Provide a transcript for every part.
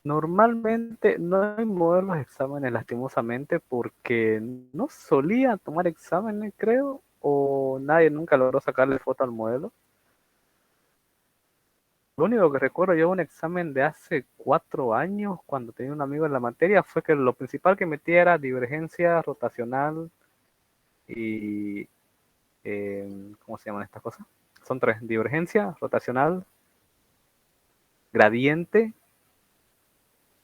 Normalmente no hay modelos de exámenes, lastimosamente, porque no solía tomar exámenes, creo, o nadie nunca logró sacarle foto al modelo. Lo único que recuerdo yo un examen de hace 4 años, cuando tenía un amigo en la materia, fue que lo principal que metía era divergencia rotacional y, ¿cómo se llaman estas cosas? Son tres: divergencia rotacional, gradiente,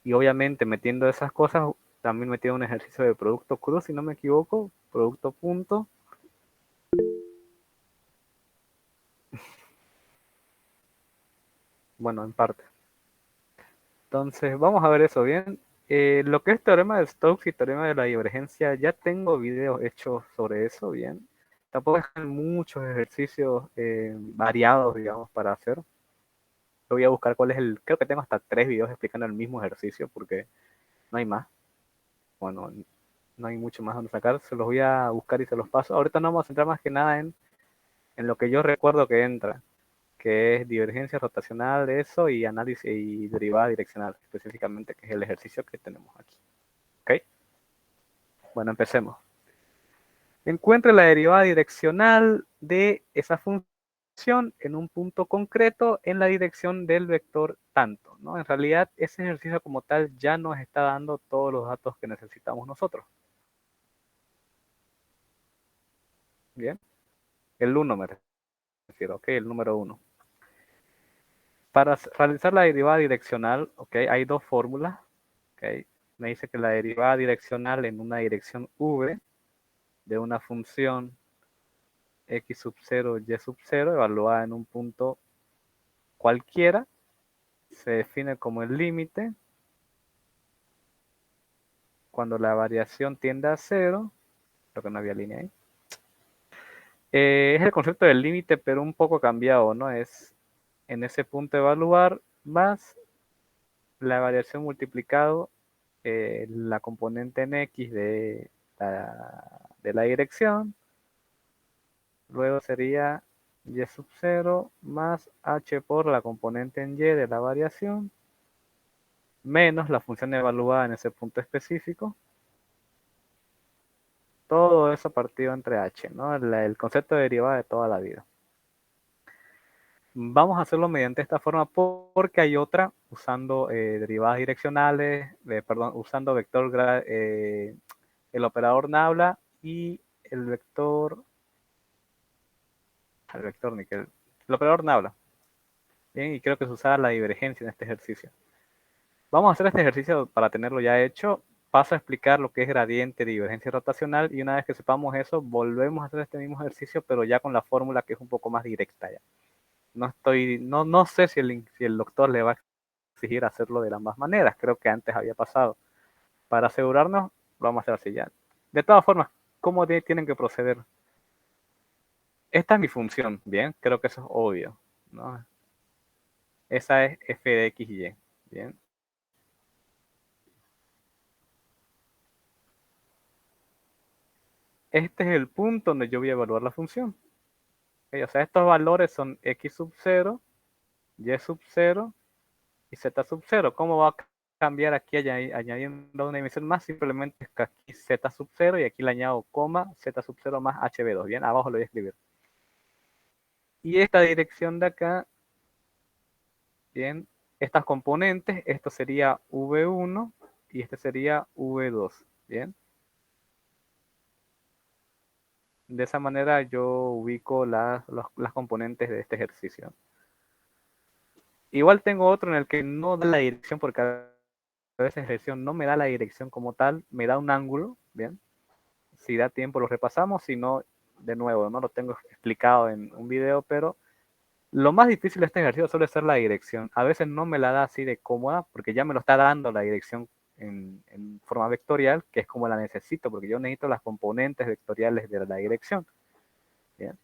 y obviamente metiendo esas cosas, también metía un ejercicio de producto crudo, si no me equivoco, producto punto. Bueno, en parte. Entonces, vamos a ver eso bien. Lo que es teorema de Stokes y teorema de la divergencia, ya tengo videos hechos sobre eso, bien. Tampoco hay muchos ejercicios variados, digamos, para hacer. Yo voy a buscar cuál es creo que tengo hasta 3 videos explicando el mismo ejercicio, porque no hay más. Bueno, no hay mucho más donde sacar. Se los voy a buscar y se los paso. Ahorita no vamos a centrar más que nada en lo que yo recuerdo que entra, que es divergencia rotacional de eso y análisis y derivada direccional, específicamente, que es el ejercicio que tenemos aquí. ¿Ok? Bueno, empecemos. Encuentre la derivada direccional de esa función en un punto concreto en la dirección del vector tanto, ¿no? En realidad, ese ejercicio como tal ya nos está dando todos los datos que necesitamos nosotros. Bien, el 1 me refiero, ok, el número 1. Para realizar la derivada direccional, ok, hay dos fórmulas. Okay. Me dice que la derivada direccional en una dirección v de una función x sub 0, y sub 0, evaluada en un punto cualquiera, se define como el límite cuando la variación tiende a 0, lo que no había línea ahí. Es el concepto del límite, pero un poco cambiado, ¿no? Es en ese punto evaluar más la variación multiplicado la componente en x de la dirección. Luego sería y sub 0 más h por la componente en y de la variación, menos la función evaluada en ese punto específico. Todo eso partido entre h, ¿no? El concepto de derivada de toda la vida. Vamos a hacerlo mediante esta forma porque hay otra usando derivadas direccionales, perdón, usando el operador nabla y el operador nabla. Bien, y creo que se usaba la divergencia en este ejercicio. Vamos a hacer este ejercicio para tenerlo ya hecho. Paso a explicar lo que es gradiente, divergencia rotacional, y una vez que sepamos eso, volvemos a hacer este mismo ejercicio, pero ya con la fórmula que es un poco más directa ya. No sé si el doctor le va a exigir hacerlo de ambas maneras. Creo que antes había pasado. Para asegurarnos, lo vamos a hacer así ya. De todas formas, ¿cómo tienen que proceder? Esta es mi función, bien, creo que eso es obvio, ¿no? Esa es f de x y y, bien. Este es el punto donde yo voy a evaluar la función. Okay, o sea, estos valores son x sub 0, y sub 0 y z sub 0. ¿Cómo va a cambiar aquí añadiendo una dimensión más? Simplemente es que aquí z sub 0 y aquí le añado coma z sub 0 más hb2. Bien, abajo lo voy a escribir. Y esta dirección de acá, bien, estas componentes, esto sería v1 y este sería v2. Bien. De esa manera yo ubico las componentes de este ejercicio. Igual tengo otro en el que no da la dirección porque a veces dirección no me da la dirección como tal, me da un ángulo, bien. Si da tiempo lo repasamos, si no, de nuevo, no lo tengo explicado en un video, pero lo más difícil de este ejercicio suele ser la dirección. A veces no me la da así de cómoda porque ya me lo está dando la dirección en forma vectorial, que es como la necesito, porque yo necesito las componentes vectoriales de la dirección. Bien.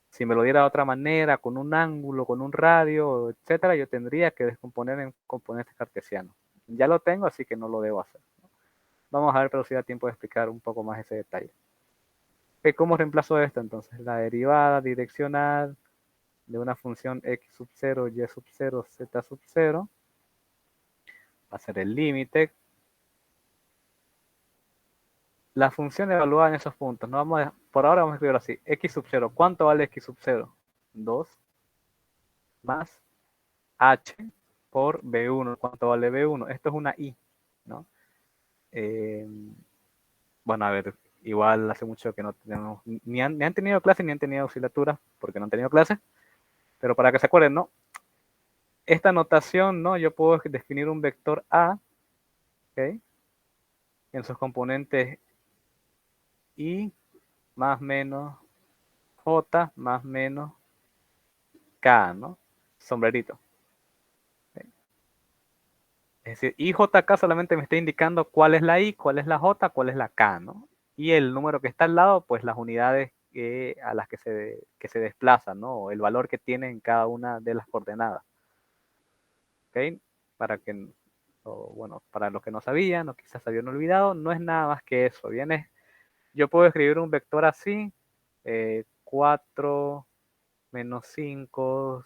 Si me lo diera de otra manera, con un ángulo, con un radio, etcétera, yo tendría que descomponer en componentes cartesianos. Ya lo tengo, así que no lo debo hacer. Vamos a ver, pero si da tiempo de explicar un poco más ese detalle. ¿Cómo reemplazo esto entonces? La derivada direccional de una función x sub 0, y sub 0, z sub 0, va a ser el límite. La función evaluada en esos puntos, ¿no? Por ahora vamos a escribirlo así, x sub 0. ¿Cuánto vale x sub 0? 2 más h por b1. ¿Cuánto vale b1? Esto es una i, ¿no? Eh, bueno, a ver, igual hace mucho que no tenemos, ni han tenido clases ni han tenido auxiliaturas, porque no han tenido clases, pero para que se acuerden, ¿no? Esta notación, ¿no? Yo puedo definir un vector A, ¿ok? En sus componentes i más menos j más menos k, ¿no? Sombrerito. ¿Okay? Es decir, IJK solamente me está indicando cuál es la I, cuál es la J, cuál es la K, ¿no? Y el número que está al lado, pues las unidades a las que se desplazan, ¿no? El valor que tiene en cada una de las coordenadas. ¿Ok? Para que, bueno, para los que no sabían o quizás habían olvidado, no es nada más que eso. Bien, yo puedo escribir un vector así, 4 menos 5,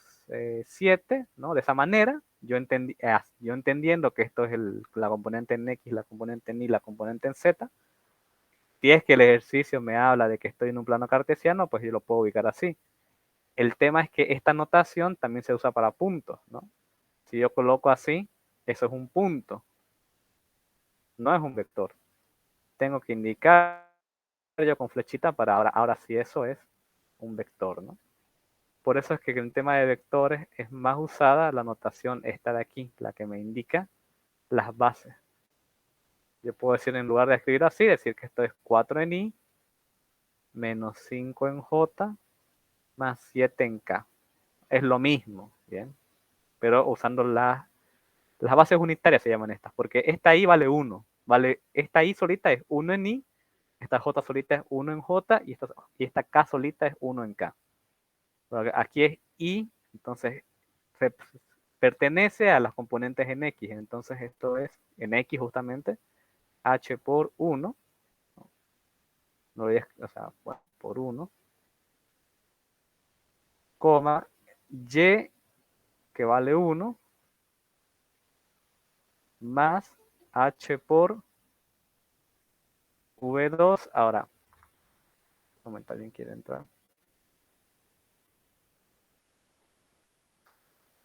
7, ¿no? De esa manera, yo entendiendo que esto es la componente en X, la componente en Y, la componente en Z, si es que el ejercicio me habla de que estoy en un plano cartesiano, pues yo lo puedo ubicar así. El tema es que esta notación también se usa para puntos, ¿no? Si yo coloco así, eso es un punto, no es un vector. Tengo que indicar yo con flechita para ahora sí eso es un vector, ¿no? Por eso es que en el tema de vectores es más usada la notación esta de aquí, la que me indica las bases. Yo puedo decir, en lugar de escribir así, decir que esto es 4 en I, menos 5 en J, más 7 en K. Es lo mismo, ¿bien? Pero usando las bases unitarias se llaman estas, porque esta I vale 1. Esta I solita es 1 en I, esta J solita es 1 en J y esta K solita es 1 en K. Aquí es I, entonces pertenece a las componentes en X. Entonces esto es en X justamente H por 1, no voy a, o sea, bueno, por 1, coma, Y que vale 1, más H por V2. Ahora, un momento, alguien quiere entrar.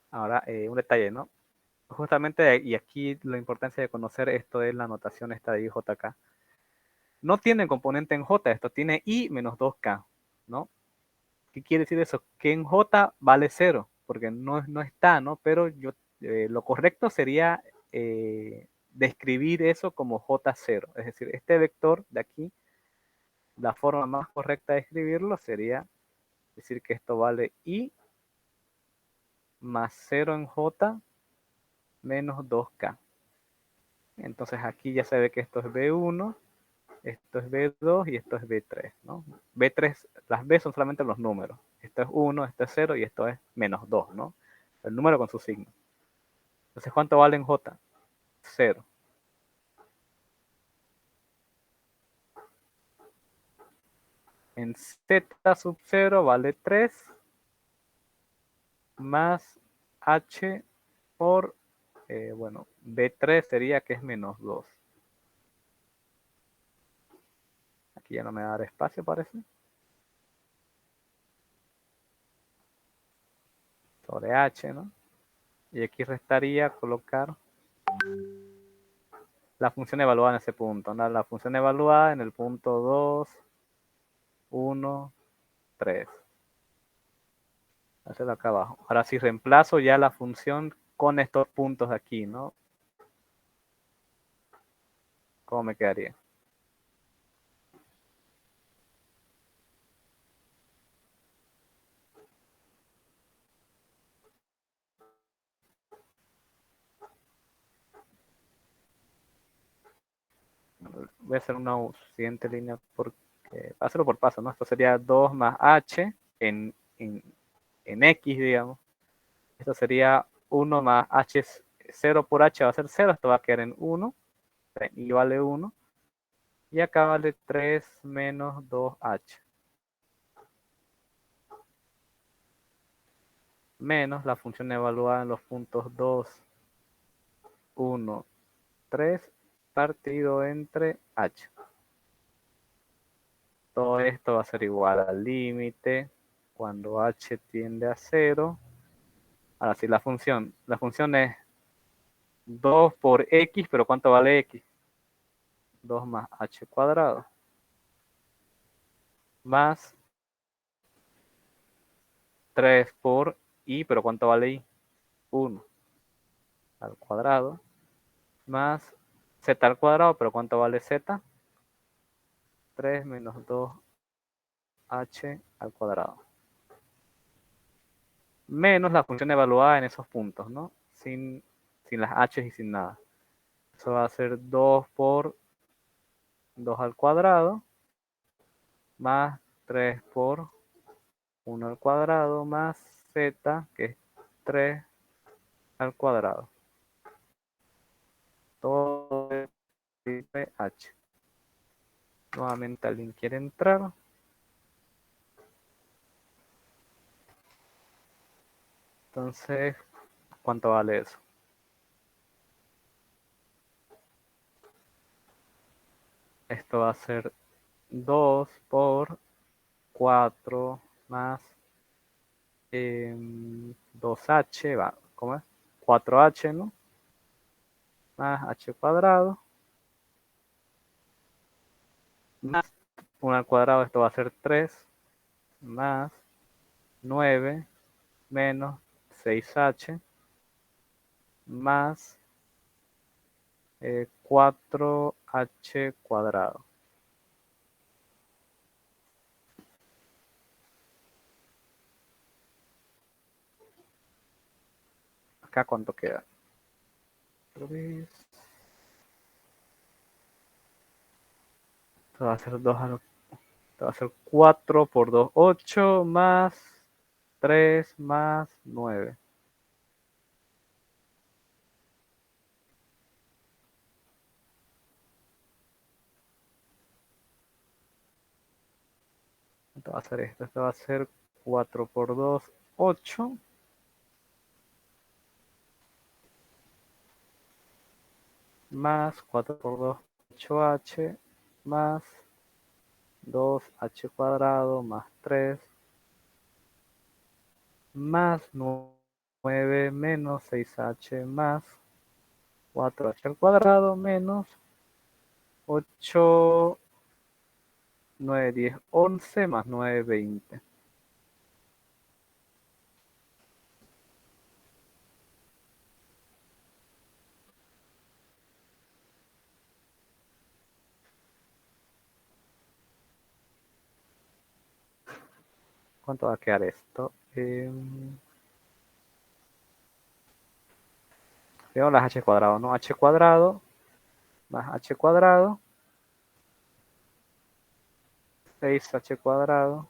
Ahora, un detalle, ¿no? Justamente, y aquí la importancia de conocer esto es la notación esta de IJK. No tiene componente en J, esto tiene I menos 2K, ¿no? ¿Qué quiere decir eso? Que en J vale 0, porque no está, ¿no? Pero lo correcto sería describir eso como J0. Es decir, este vector de aquí, la forma más correcta de escribirlo sería decir que esto vale I más 0 en J menos 2K. Entonces aquí ya se ve que esto es B1, esto es B2 y esto es B3, ¿no? B3, las B son solamente los números. Esto es 1, esto es 0 y esto es menos 2, ¿no? El número con su signo. Entonces, ¿cuánto vale en J? 0. En Z sub 0 vale 3 más H por, bueno, B3 sería que es menos 2. Aquí ya no me va a dar espacio, parece. Sobre H, ¿no? Y aquí restaría colocar la función evaluada en ese punto, ¿no? La función evaluada en el punto 2, 1, 3. Hacerlo acá abajo. Ahora sí reemplazo ya la función con estos puntos de aquí, ¿no? ¿Cómo me quedaría? Voy a hacer una siguiente línea porque hacerlo por paso, ¿no? Esto sería 2 más h en x, digamos. Esto sería 1 más h, 0 por h va a ser 0, esto va a quedar en 1, y vale 1. Y acá vale 3 menos 2h. Menos la función evaluada en los puntos 2, 1 3 partido entre h. Todo esto va a ser igual al límite cuando h tiende a 0. Ahora sí, la función es 2 por x, pero ¿cuánto vale x? 2 más h cuadrado. Más 3 por y, pero ¿cuánto vale y? 1 al cuadrado. Más z al cuadrado, pero ¿cuánto vale z? 3 menos 2h al cuadrado. Menos la función evaluada en esos puntos, ¿no? Sin las h y sin nada. Eso va a ser 2 por 2 al cuadrado, más 3 por 1 al cuadrado, más z, que es 3 al cuadrado. Todo es h. Nuevamente alguien quiere entrar. Entonces, ¿cuánto vale eso? Esto va a ser 2 por 4 más 2h, va, ¿cómo es? 4h, ¿no? Más h cuadrado, más 1 al cuadrado, esto va a ser 3, más 9, menos 6h, más 4h cuadrado. Acá cuánto queda. Esto va a ser 2 al, esto va a ser 4 por 2, 8 más 3 más 9. Esto va a ser esto. Esto va a ser 4 por 2, 8. Más 4 por 2, 8h. Más 2h cuadrado más 3. Más 9 menos 6h más 4h al cuadrado menos 8, 9, 10, 11 más 9, 20. ¿Cuánto va a quedar esto? Veo las h cuadrado, ¿no? H cuadrado más h cuadrado, 6h cuadrado,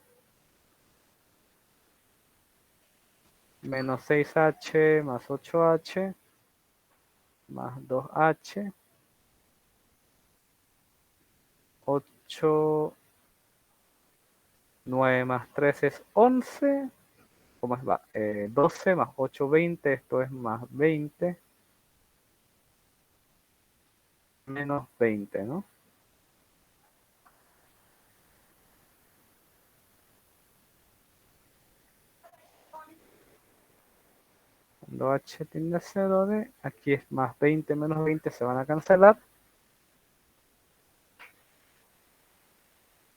menos 6h más 8h, más 2h, 8, 9 más 3 es 11. ¿Cómo es? Va? 12 más 8, 20. Esto es más 20. Menos 20, ¿no? Cuando h tiende a 0 de, aquí es más 20 menos 20, se van a cancelar.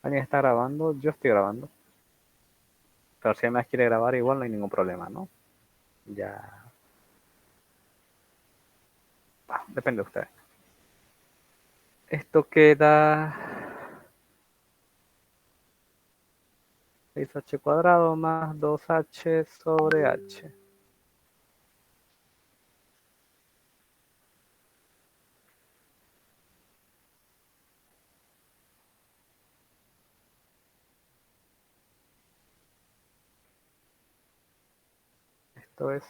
¿Alguien está grabando? Yo estoy grabando. Pero si alguien más quiere grabar, igual no hay ningún problema, ¿no? Ya. Depende de ustedes. Esto queda 6h cuadrado más 2h sobre h. Esto es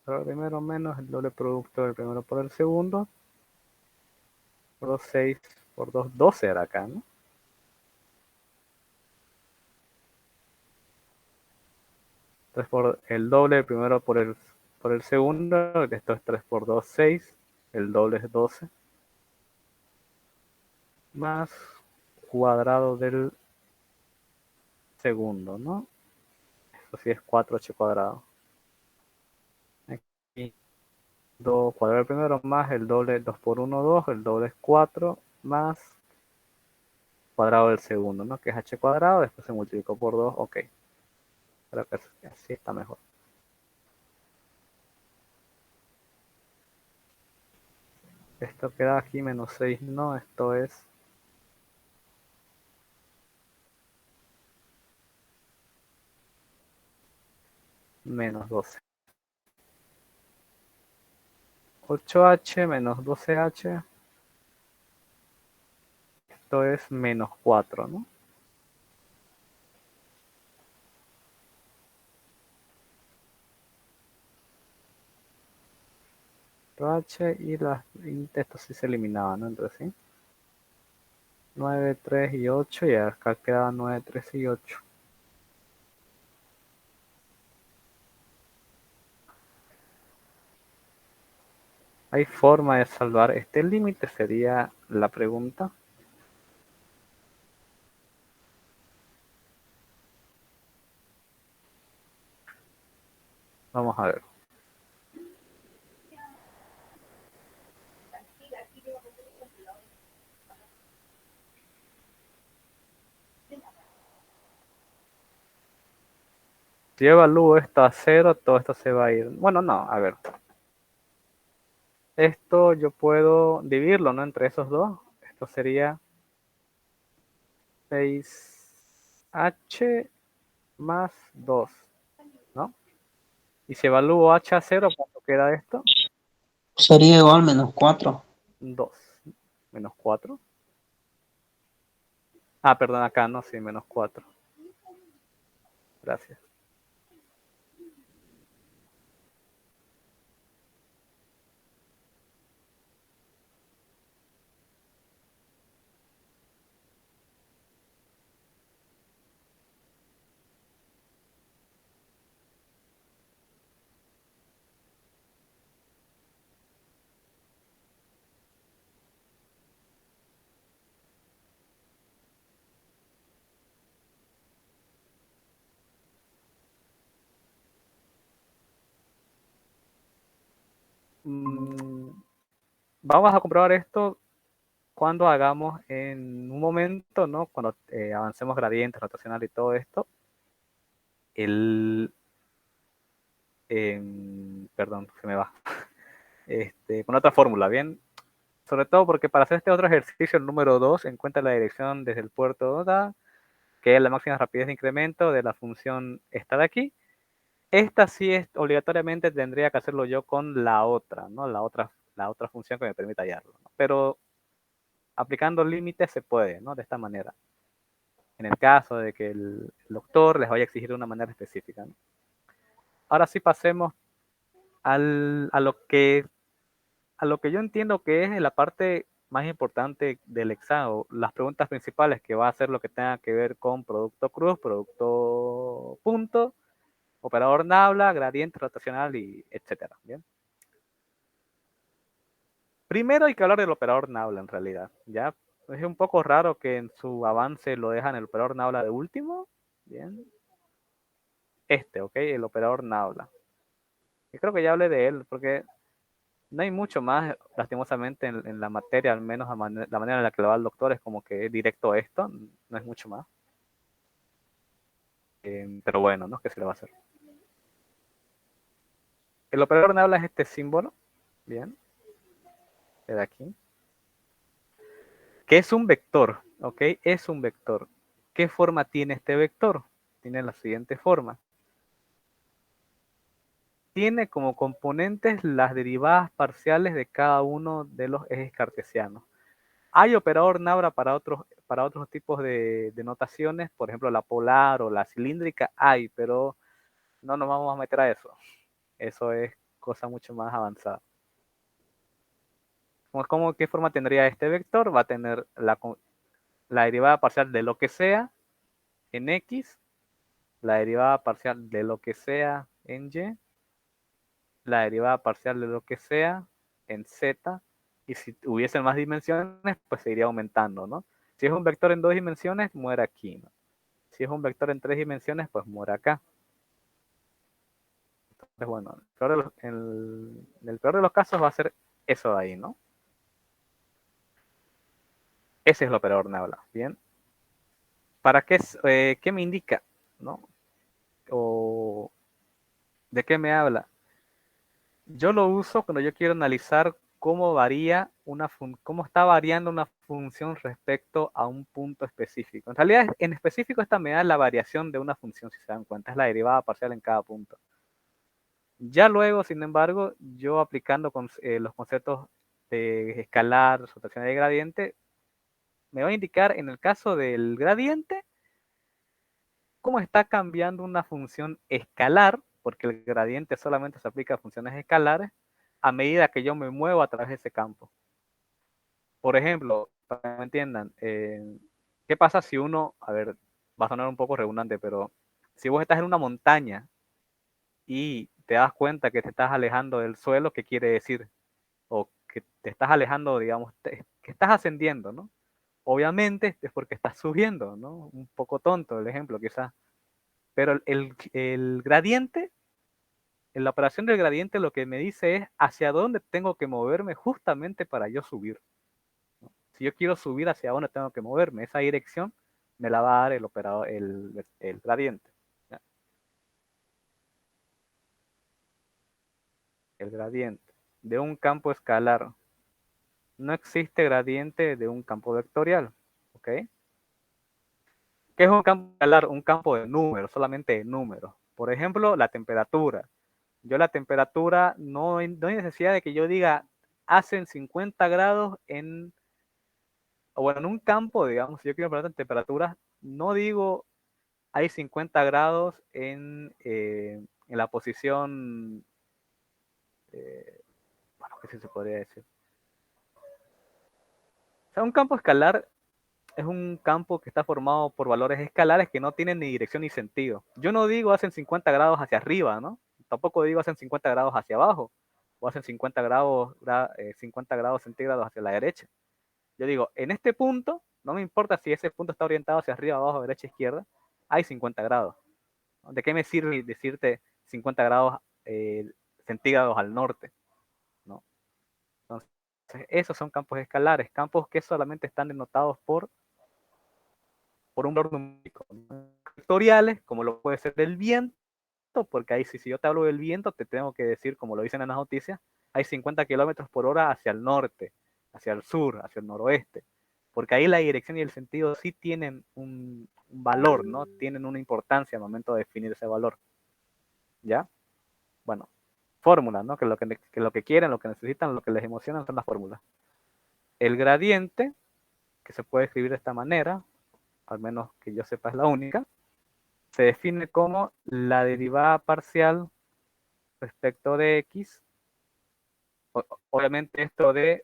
el primero menos el doble producto del primero por el segundo. Por 2, 6 por 2, 12 era acá, ¿no? Entonces por el doble del primero por el segundo, esto es 3 por 2, 6. el doble es 12, más cuadrado del segundo, ¿no? Eso sí es 4h cuadrado. Aquí 2 cuadrado del primero más el doble, 2 por 1, 2, el doble es 4, más cuadrado del segundo, ¿no? Que es h cuadrado, después se multiplicó por 2, ok. Creo que así está mejor. Esto queda aquí menos 6, no, esto es menos 12. 8h menos 12h, esto es menos 4, ¿no? H y estos sí se eliminaban, ¿no? Entonces sí. 9, 3 y 8, y acá quedan 9, 3 y 8. ¿Hay forma de salvar este límite? Sería la pregunta. Vamos a ver. Si evalúo esto a 0, todo esto se va a ir. Bueno, no, a ver. Esto yo puedo dividirlo, ¿no? Entre esos dos. Esto sería 6h más 2, ¿no? Y si evalúo h a 0, ¿cuánto queda esto? Sería igual menos 4. 2 menos 4. Ah, perdón, acá no, sí, menos 4. Gracias. Vamos a comprobar esto cuando hagamos en un momento, ¿no? Cuando avancemos gradientes, rotacional y todo esto, perdón, se me va, con otra fórmula, ¿bien? Sobre todo porque para hacer este otro ejercicio, el número 2, encuentra la dirección desde el puerto DA, que es la máxima rapidez de incremento de la función esta de aquí. Esta sí es obligatoriamente tendría que hacerlo yo con la otra, ¿no? La otra función que me permita hallarlo, ¿no? Pero aplicando límites se puede, ¿no? De esta manera. En el caso de que el doctor les vaya a exigir de una manera específica, ¿no? Ahora sí pasemos a lo que yo entiendo que es la parte más importante del examen, las preguntas principales, que va a ser lo que tenga que ver con producto cruz, producto punto, operador nabla, gradiente rotacional y etcétera. ¿Bien? Primero hay que hablar del operador nabla en realidad. Ya es un poco raro que en su avance lo dejan el operador nabla de último. Bien. Ok, el operador nabla. Y creo que ya hablé de él, porque no hay mucho más, lastimosamente, en la materia, al menos la manera en la que lo va el doctor es como que es directo a esto, no es mucho más. Pero bueno, ¿no? ¿Qué se le va a hacer? El operador nabla es este símbolo, bien, de aquí, que es un vector, ¿ok? Es un vector. ¿Qué forma tiene este vector? Tiene la siguiente forma. Tiene como componentes las derivadas parciales de cada uno de los ejes cartesianos. Hay operador nabla para otros tipos de notaciones, por ejemplo la polar o la cilíndrica hay, pero no nos vamos a meter a eso. Eso es cosa mucho más avanzada. ¿Qué forma tendría este vector? Va a tener la derivada parcial de lo que sea en X, la derivada parcial de lo que sea en Y, la derivada parcial de lo que sea en Z Y si hubiesen más dimensiones, pues se iría aumentando, ¿no? Si es un vector en 2 dimensiones, muere aquí, ¿no? Si es un vector en 3 dimensiones, pues muere acá. Entonces, bueno, en el peor de los casos va a ser eso de ahí, ¿no? Ese es el operador Naula, ¿bien? ¿Para qué me indica, ¿no? O ¿de qué me habla? Yo lo uso cuando yo quiero analizar cómo cómo está variando una función respecto a un punto específico. En realidad, en específico, esta me da la variación de una función, si se dan cuenta, es la derivada parcial en cada punto. Ya luego, sin embargo, yo aplicando los conceptos de escalar, rotación de gradiente, me va a indicar en el caso del gradiente cómo está cambiando una función escalar, porque el gradiente solamente se aplica a funciones escalares, a medida que yo me muevo a través de ese campo. Por ejemplo, para que me entiendan, ¿qué pasa si uno, a ver, va a sonar un poco redundante, pero si vos estás en una montaña y te das cuenta que te estás alejando del suelo, ¿qué quiere decir? O que te estás alejando, digamos, que estás ascendiendo, ¿no? Obviamente es porque estás subiendo, ¿no? Un poco tonto el ejemplo, quizás. Pero el gradiente, en la operación del gradiente lo que me dice es hacia dónde tengo que moverme justamente para yo subir. Si yo quiero subir, hacia dónde tengo que moverme, esa dirección me la va a dar el operador, el gradiente. ¿Ya? El gradiente de un campo escalar. No existe gradiente de un campo vectorial. ¿Ok? ¿Qué es un campo escalar? Un campo de números, solamente de números. Por ejemplo, la temperatura. Yo la temperatura no hay necesidad de que yo diga hacen 50 grados o bueno, en un campo, digamos, si yo quiero hablar de temperaturas, no digo hay 50 grados en la posición, bueno, ¿qué se podría decir? O sea, un campo escalar es un campo que está formado por valores escalares que no tienen ni dirección ni sentido. Yo no digo hacen 50 grados hacia arriba, ¿no? Tampoco digo hacen 50 grados hacia abajo o hacen 50 grados centígrados hacia la derecha. Yo digo, en este punto, no me importa si ese punto está orientado hacia arriba, abajo, derecha, izquierda, hay 50 grados. ¿De qué me sirve decirte 50 grados centígrados al norte? ¿No? Entonces, esos son campos escalares, campos que solamente están denotados por un valor numérico. Vectoriales, como lo puede ser el viento, porque ahí si yo te hablo del viento, te tengo que decir, como lo dicen en las noticias, hay 50 kilómetros por hora hacia el norte, hacia el sur, hacia el noroeste. Porque ahí la dirección y el sentido sí tienen un valor, ¿no? Tienen una importancia al momento de definir ese valor. ¿Ya? Bueno, fórmulas, ¿no? Que lo que quieren, lo que necesitan, lo que les emociona son las fórmulas. El gradiente, que se puede escribir de esta manera, al menos que yo sepa es la única, se define como la derivada parcial respecto de x, obviamente esto de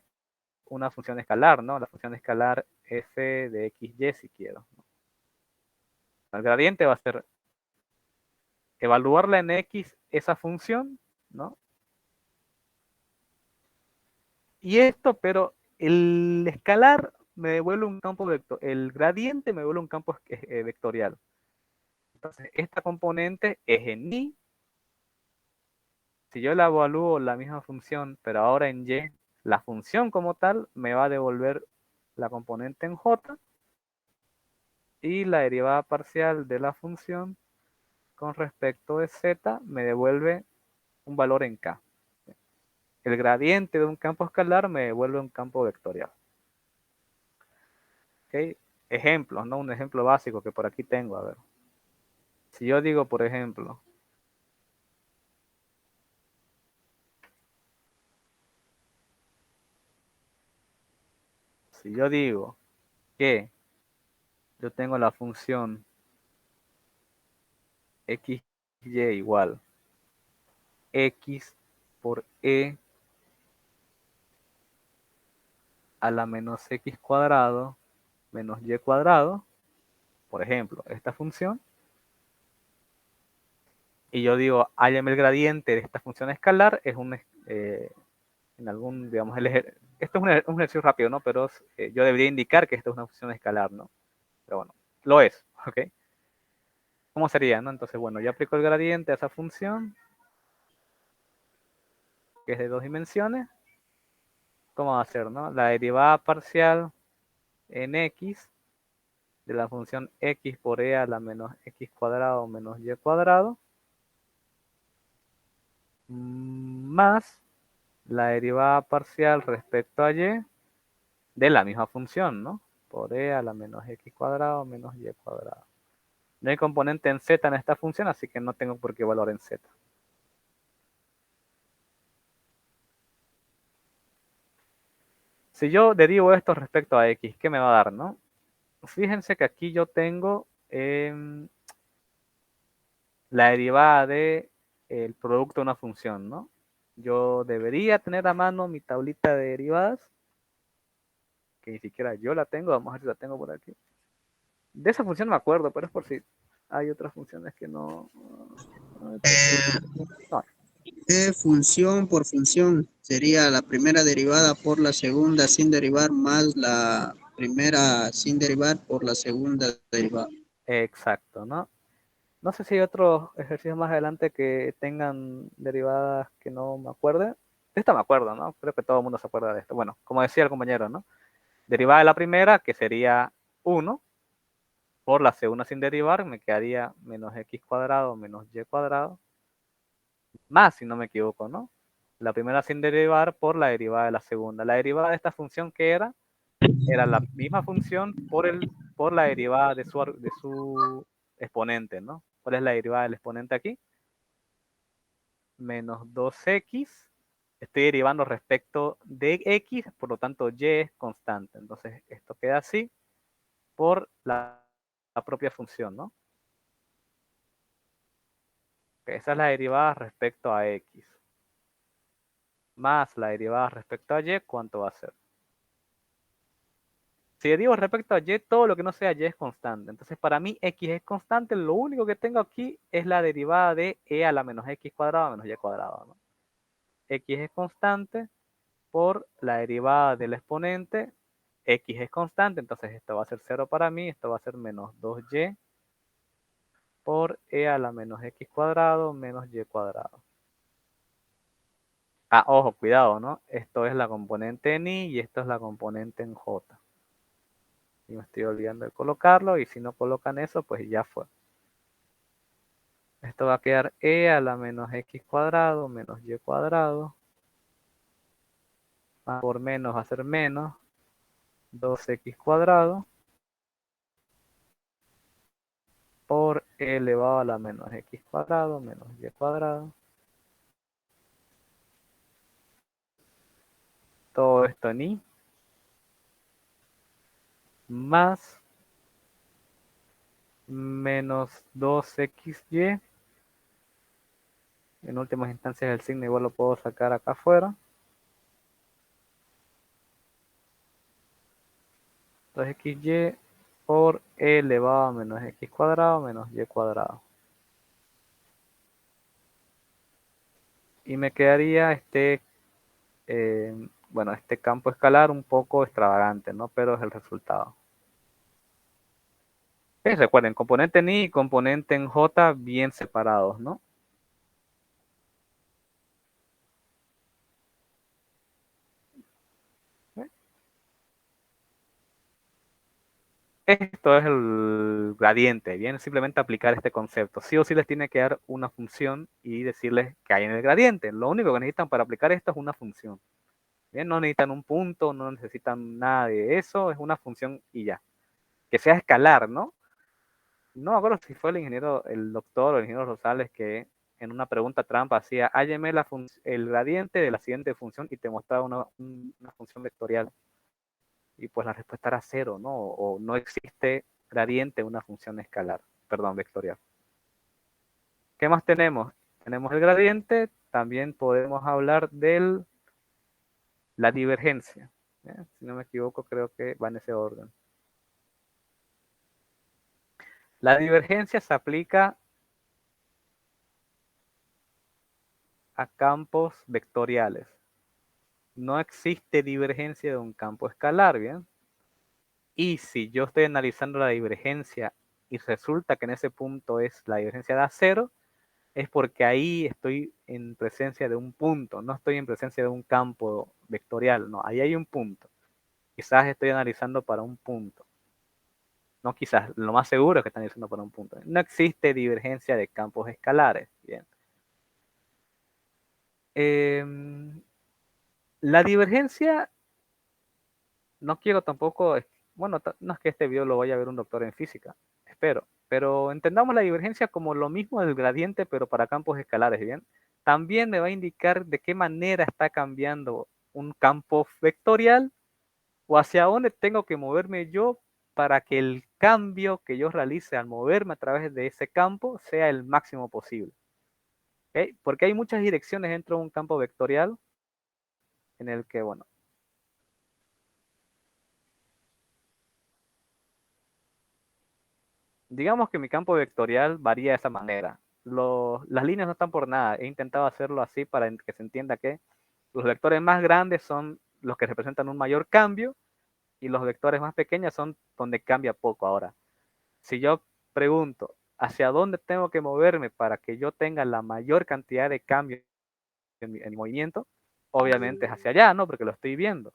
una función escalar, ¿no? La función escalar f de xy si quiero. El gradiente va a ser evaluarla en x esa función, ¿no? Y esto, pero el escalar me devuelve un campo vectorial, el gradiente me devuelve un campo vectorial. Entonces, esta componente es en y. Si yo la evalúo la misma función, pero ahora en y, la función como tal me va a devolver la componente en j y la derivada parcial de la función con respecto de z me devuelve un valor en k. El gradiente de un campo escalar me devuelve un campo vectorial. ¿Okay? Ejemplos, ¿no? Un ejemplo básico que por aquí tengo, a ver. Si yo digo, por ejemplo, si yo digo que yo tengo la función xy igual x por e a la menos x cuadrado menos y cuadrado, por ejemplo, esta función, y yo digo, hállame el gradiente de esta función escalar, es un en algún, digamos, esto es un ejercicio rápido, ¿no? Pero yo debería indicar que esto es una función escalar, ¿no? Pero bueno, lo es, ¿ok? ¿Cómo sería, no? Entonces, bueno, yo aplico el gradiente a esa función, que es de 2 dimensiones. ¿Cómo va a ser, no? La derivada parcial en x de la función x por e a la menos x cuadrado menos y cuadrado, más la derivada parcial respecto a y de la misma función, ¿no? Por e a la menos x cuadrado menos y cuadrado. No hay componente en z en esta función, así que no tengo por qué evaluar en z. Si yo derivo esto respecto a x, ¿qué me va a dar, no? Fíjense que aquí yo tengo la derivada de el producto de una función, ¿no? Yo debería tener a mano mi tablita de derivadas, que ni siquiera yo la tengo, vamos a ver si la tengo por aquí. De esa función me acuerdo, pero es por si hay otras funciones que no... No. Función por función sería la primera derivada por la segunda sin derivar más la primera sin derivar por la segunda derivada. Exacto, ¿no? No sé si hay otros ejercicios más adelante que tengan derivadas que no me acuerde. De esta me acuerdo, ¿no? Creo que todo el mundo se acuerda de esto. Bueno, como decía el compañero, ¿no? Derivada de la primera, que sería 1, por la segunda sin derivar, me quedaría menos x cuadrado menos y cuadrado, más, si no me equivoco, ¿no? La primera sin derivar por la derivada de la segunda. La derivada de esta función, ¿qué era? Era la misma función por la derivada de su exponente, ¿no? ¿Cuál es la derivada del exponente aquí? Menos 2x. Estoy derivando respecto de x, por lo tanto y es constante. Entonces esto queda así por la propia función, ¿no? Esa es la derivada respecto a x. Más la derivada respecto a y, ¿cuánto va a ser? Si derivo respecto a y, todo lo que no sea y es constante. Entonces, para mí, x es constante. Lo único que tengo aquí es la derivada de e a la menos x cuadrado menos y cuadrado, ¿no? X es constante por la derivada del exponente. X es constante, entonces esto va a ser 0 para mí. Esto va a ser menos 2y por e a la menos x cuadrado menos y cuadrado. Ah, ojo, cuidado, ¿no? Esto es la componente en i y esto es la componente en j. Y me estoy olvidando de colocarlo, y si no colocan eso, pues ya fue. Esto va a quedar e a la menos x cuadrado menos y cuadrado. Más por menos va a ser menos 2x cuadrado por e elevado a la menos x cuadrado menos y cuadrado. Todo esto en i. Más menos 2xy. En últimas instancias el signo igual lo puedo sacar acá afuera. 2xy por e elevado a menos x cuadrado menos y cuadrado. Y me quedaría bueno, este campo escalar un poco extravagante, ¿no? Pero es el resultado. Recuerden, componente en i y componente en j bien separados, ¿no? Esto es el gradiente, bien, simplemente aplicar este concepto. Sí o sí les tiene que dar una función y decirles que hay en el gradiente. Lo único que necesitan para aplicar esto es una función. Bien, no necesitan un punto, no necesitan nada de eso, es una función y ya. Que sea escalar, ¿no? No me acuerdo si fue el doctor o el ingeniero Rosales que en una pregunta trampa hacía, hálleme el gradiente de la siguiente función y te mostraba una función vectorial. Y pues la respuesta era 0, ¿no? O no existe gradiente en una función escalar, perdón, vectorial. ¿Qué más tenemos? Tenemos el gradiente, también podemos hablar de la divergencia. Si no me equivoco, creo que va en ese orden. La divergencia se aplica a campos vectoriales. no existe divergencia de un campo escalar, ¿bien? Y si yo estoy analizando la divergencia y resulta que en ese punto es la divergencia da cero, es porque ahí estoy en presencia de un punto, no estoy en presencia de un campo vectorial, no, ahí hay un punto. Quizás estoy analizando para un punto. No quizás, lo más seguro es que están analizando para un punto. No existe divergencia de campos escalares. Bien. La divergencia, no quiero tampoco, bueno, no es que este video lo vaya a ver un doctor en física, espero, pero entendamos la divergencia como lo mismo del gradiente, pero para campos escalares, ¿bien? También me va a indicar de qué manera está cambiando un campo vectorial o hacia dónde tengo que moverme yo para que el cambio que yo realice al moverme a través de ese campo sea el máximo posible. ¿Okay? Porque hay muchas direcciones dentro de un campo vectorial en el que, bueno, digamos que mi campo vectorial varía de esa manera. Las líneas no están por nada. He intentado hacerlo así para que se entienda que los vectores más grandes son los que representan un mayor cambio y los vectores más pequeños son donde cambia poco. Ahora, si yo pregunto hacia dónde tengo que moverme para que yo tenga la mayor cantidad de cambio en mi movimiento, obviamente es hacia allá, ¿no? Porque lo estoy viendo.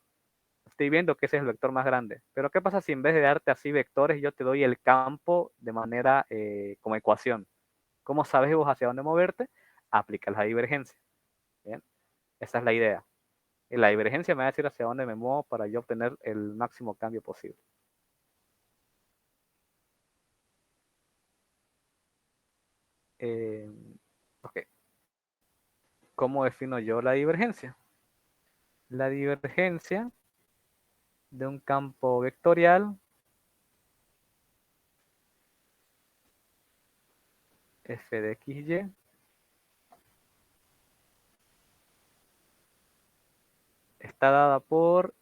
Estoy viendo que ese es el vector más grande. Pero ¿qué pasa si en vez de darte así vectores, yo te doy el campo de manera como ecuación? ¿Cómo sabes vos hacia dónde moverte? Aplicas la divergencia. ¿Bien? Esa es la idea. Y la divergencia me va a decir hacia dónde me muevo para yo obtener el máximo cambio posible. Eh, ok. ¿Cómo defino yo la divergencia? La divergencia de un campo vectorial f de xy está dada por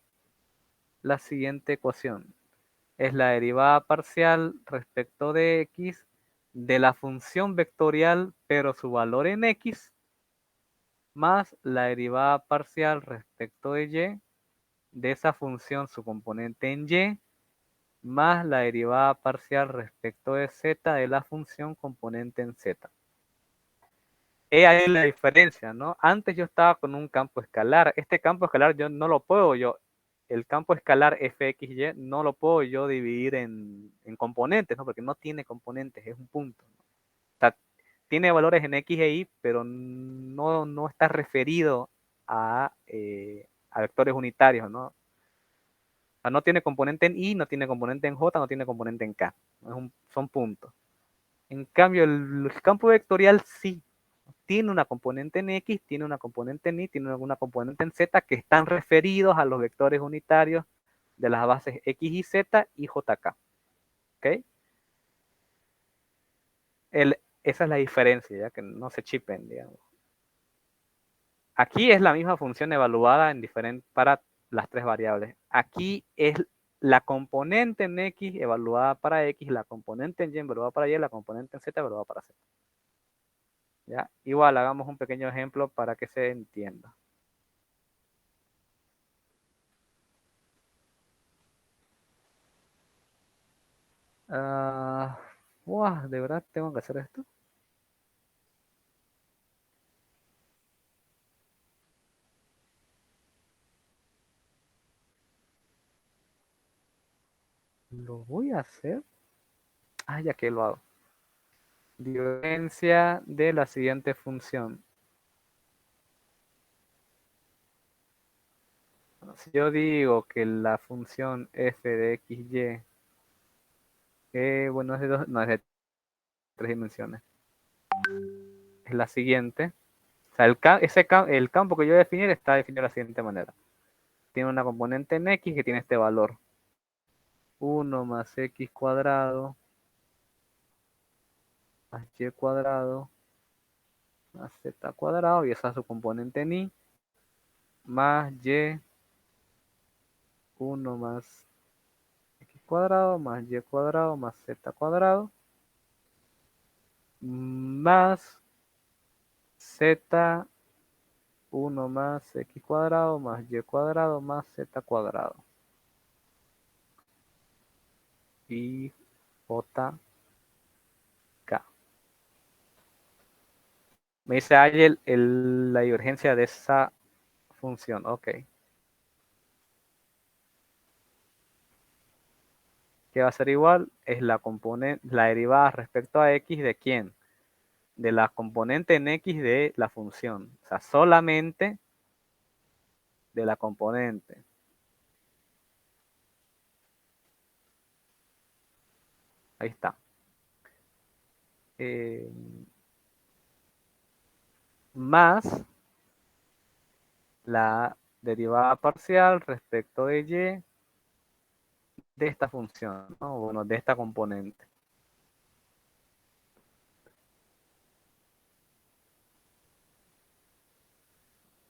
la siguiente ecuación. Es la derivada parcial respecto de x de la función vectorial, pero su valor en x, más la derivada parcial respecto de y de esa función, su componente en y, más la derivada parcial respecto de z de la función componente en z. He ahí la diferencia, ¿no? Antes yo estaba con un campo escalar. Este campo escalar yo no lo puedo el campo escalar fxy no lo puedo yo dividir en componentes, ¿no? Porque no tiene componentes, es un punto, ¿no? O sea, tiene valores en x e y, pero no está referido a vectores unitarios, ¿no? O sea, no tiene componente en y, no tiene componente en j, no tiene componente en k. Son puntos. En cambio, el campo vectorial sí tiene una componente en X, tiene una componente en Y, tiene una componente en Z que están referidos a los vectores unitarios de las bases X y Z y JK. ¿Okay? Esa es la diferencia, ya que no se chipen, digamos. Aquí es la misma función evaluada para las tres variables. Aquí es la componente en X evaluada para X, la componente en Y evaluada para Y, la componente en Z evaluada para Z. ¿Ya? Igual, hagamos un pequeño ejemplo para que se entienda. ¿De verdad tengo que hacer esto? Lo voy a hacer. Ya que lo hago. Divergencia de la siguiente función. Si yo digo que la función f de xy, bueno, es de dos, no es de tres dimensiones, es la siguiente. O sea, el campo que yo voy a definir está definido de la siguiente manera. Tiene una componente en x que tiene este valor. 1 más x cuadrado más y cuadrado más z cuadrado, y esa es su componente en y, más y 1 más x cuadrado más y cuadrado más z cuadrado más z 1 más x cuadrado más y cuadrado más z cuadrado. Y j k. Me dice ahí la divergencia de esa función. Ok. ¿Qué va a ser igual? Es la derivada respecto a x de quién. De la componente en x de la función. O sea, solamente de la componente. Ahí está. Más la derivada parcial respecto de y de esta función, ¿no? Bueno, de esta componente.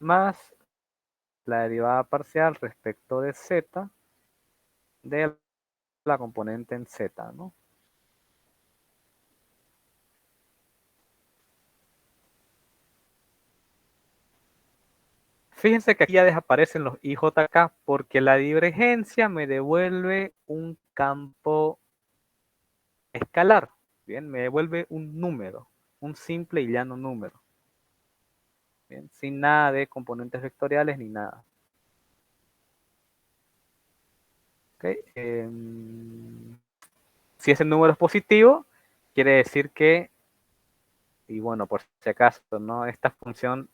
Más la derivada parcial respecto de z de la componente en z, ¿no? Fíjense que aquí ya desaparecen los IJK porque la divergencia me devuelve un campo escalar, ¿bien? Me devuelve un número, un simple y llano número, ¿bien? Sin nada de componentes vectoriales ni nada. ¿Okay? Si ese número es positivo, quiere decir que, y bueno, por si acaso, ¿no? Esta función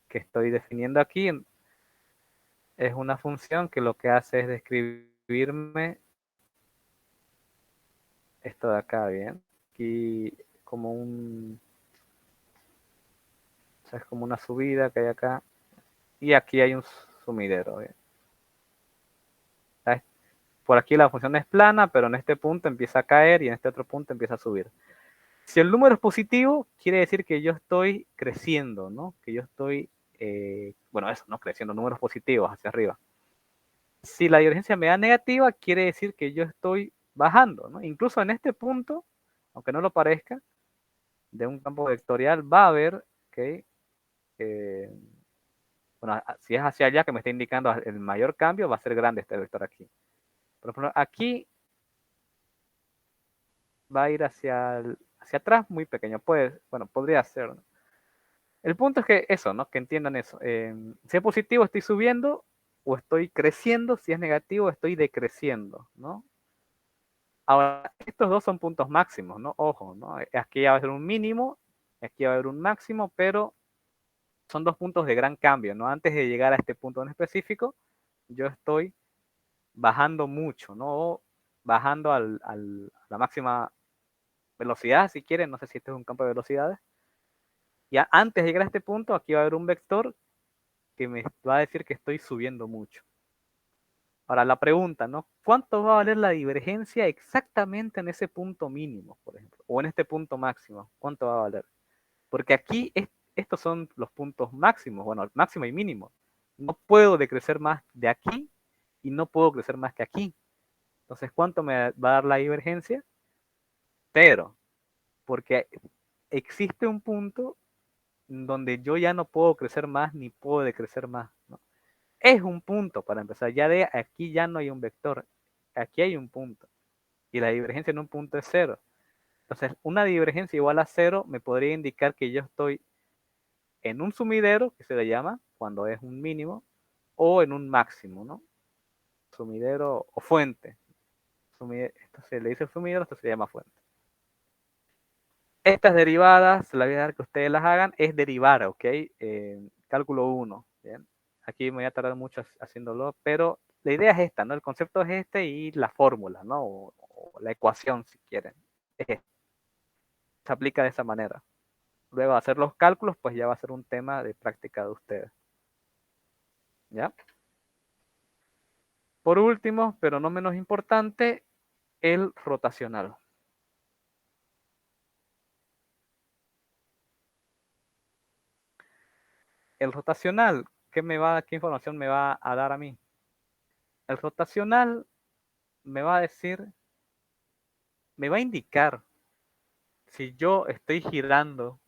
que estoy definiendo aquí es una función que lo que hace es describirme esto de acá, ¿bien? Aquí como o sea, es como una subida que hay acá, y aquí hay un sumidero, ¿bien? Por aquí la función es plana, pero en este punto empieza a caer y en este otro punto empieza a subir. Si el número es positivo, quiere decir que yo estoy creciendo, ¿no? Que yo estoy, bueno, eso, ¿no? Creciendo, números positivos hacia arriba. Si la divergencia me da negativa, quiere decir que yo estoy bajando, ¿no? Incluso en este punto, aunque no lo parezca, de un campo vectorial va a haber, ¿ok? Bueno, si es hacia allá que me está indicando el mayor cambio, va a ser grande este vector aquí. Por ejemplo, aquí va a ir hacia atrás muy pequeño. Bueno, podría ser, ¿no? El punto es que eso, ¿no? Que entiendan eso. Si es positivo, estoy subiendo o estoy creciendo. Si es negativo, estoy decreciendo, ¿no? Ahora, estos dos son puntos máximos, ¿no? Ojo, ¿no? Aquí ya va a ser un mínimo, aquí va a haber un máximo, pero son dos puntos de gran cambio, ¿no? Antes de llegar a este punto en específico, yo estoy bajando mucho, ¿no? O bajando a la máxima velocidad, si quieren. No sé si este es un campo de velocidades. Ya antes de llegar a este punto, aquí va a haber un vector que me va a decir que estoy subiendo mucho. Ahora, la pregunta, ¿no? ¿Cuánto va a valer la divergencia exactamente en ese punto mínimo, por ejemplo? O en este punto máximo. ¿Cuánto va a valer? Porque aquí estos son los puntos máximos, bueno, máximo y mínimo. No puedo decrecer más de aquí y no puedo crecer más que aquí. Entonces, ¿cuánto me va a dar la divergencia? 0. Porque existe un punto donde yo ya no puedo crecer más ni puedo decrecer más, ¿no? Es un punto para empezar. Ya de aquí ya no hay un vector. Aquí hay un punto. Y la divergencia en un punto es 0. Entonces, una divergencia igual a 0 me podría indicar que yo estoy en un sumidero, que se le llama, cuando es un mínimo, o en un máximo, ¿no? Sumidero o fuente. Esto se le dice sumidero, esto se llama fuente. Estas derivadas, la voy a dar que ustedes las hagan, es derivar, ¿ok? Cálculo 1, ¿bien? Aquí me voy a tardar mucho haciéndolo, pero la idea es esta, ¿no? El concepto es este y la fórmula, ¿no? O la ecuación, si quieren. Se aplica de esa manera. Luego de hacer los cálculos, pues ya va a ser un tema de práctica de ustedes. ¿Ya? Por último, pero no menos importante, el rotacional. El rotacional, ¿qué información me va a dar a mí? El rotacional me va a decir, me va a indicar si yo estoy girando,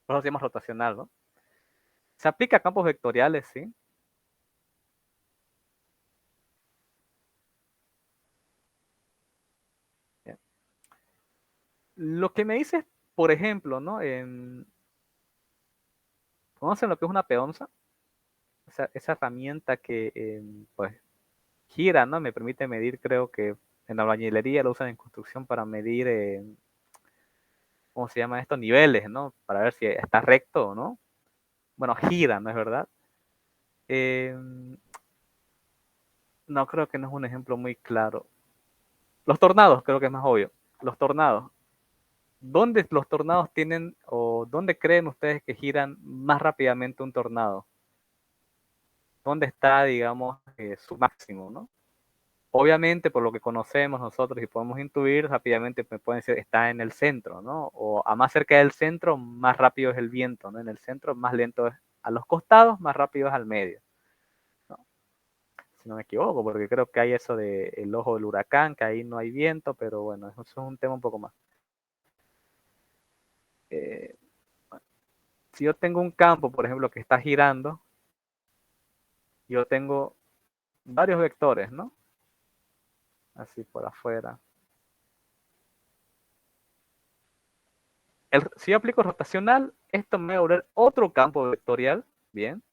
por eso se llama rotacional, ¿no? Se aplica a campos vectoriales, sí. Bien. Lo que me dices, por ejemplo, ¿no? ¿Conocen lo que es una peonza? Esa herramienta que pues gira, ¿no? Me permite medir, creo que en la albañilería lo usan en construcción para medir, ¿cómo se llama esto? Niveles, ¿no? Para ver si está recto o no. Bueno, gira, ¿no es verdad? Eh, no, creo que no es un ejemplo muy claro. Los tornados, creo que es más obvio. Los tornados. ¿Dónde los tornados tienen o dónde creen ustedes que giran más rápidamente un tornado? ¿Dónde está, digamos, su máximo, ¿no? Obviamente, por lo que conocemos nosotros y podemos intuir rápidamente, me pueden decir, está en el centro, ¿no? O a más cerca del centro, más rápido es el viento, ¿no? En el centro, más lento es a los costados, más rápido es al medio, ¿no? Si no me equivoco, porque creo que hay eso de el ojo del huracán, que ahí no hay viento, pero bueno, eso es un tema un poco más. Eh, si yo tengo un campo, por ejemplo, que está girando, yo tengo varios vectores, ¿no? Así por afuera. Si yo aplico rotacional, esto me va a volver otro campo vectorial, bien,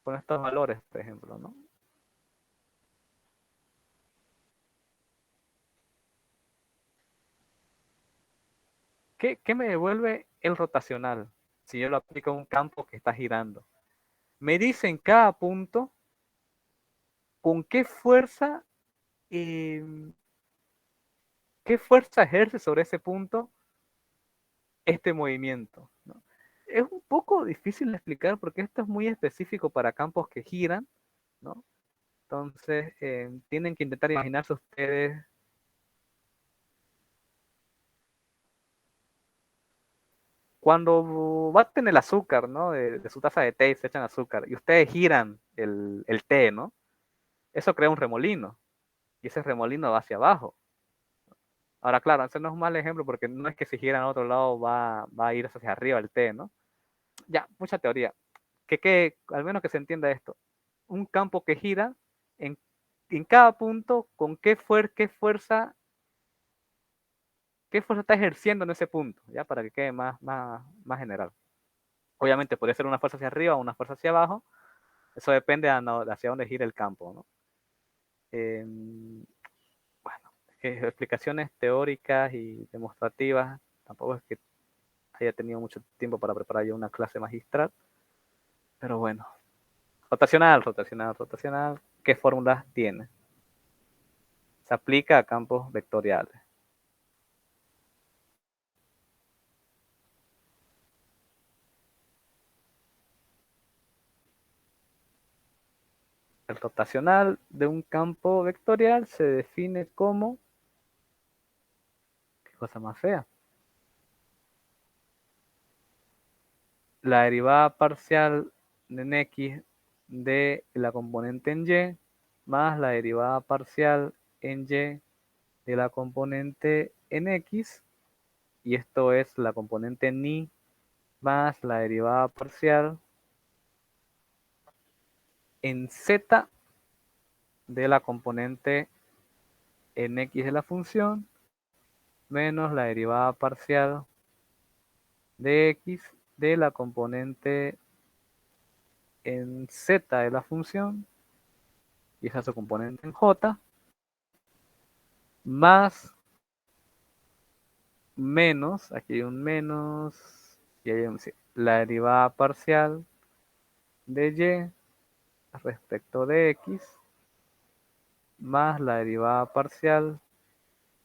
con estos valores, por ejemplo, ¿no? ¿Qué me devuelve el rotacional si yo lo aplico a un campo que está girando? Me dice en cada punto con eh, qué fuerza ejerce sobre ese punto este movimiento, ¿no? Es un poco difícil de explicar porque esto es muy específico para campos que giran, ¿no? Entonces, tienen que intentar imaginarse ustedes cuando baten el azúcar, ¿no? De su taza de té y se echan azúcar y ustedes giran el té, ¿no? Eso crea un remolino y ese remolino va hacia abajo. Ahora, claro, ese no es un mal ejemplo porque no es que si gira a otro lado va a ir hacia arriba el té, ¿no? Ya, mucha teoría. Al menos que se entienda esto. Un campo que gira en, en cada punto, ¿con qué fuerza está ejerciendo en ese punto? Ya, para que quede más general. Obviamente puede ser una fuerza hacia arriba o una fuerza hacia abajo. Eso depende de hacia dónde gira el campo, ¿no? Eh, bueno, explicaciones teóricas y demostrativas, tampoco es que haya tenido mucho tiempo para preparar yo una clase magistral, pero bueno, rotacional, ¿qué fórmulas tiene? Se aplica a campos vectoriales. El rotacional de un campo vectorial se define como, qué cosa más fea, la derivada parcial en X de la componente en Y más la derivada parcial en Y de la componente en X, y esto es la componente en Y más la derivada parcial en Z de la componente en X de la función menos la derivada parcial de X de la componente en Z de la función, y esa es su componente en J, más menos, aquí hay un menos, y hay un, sí, la derivada parcial de Y respecto de X, más la derivada parcial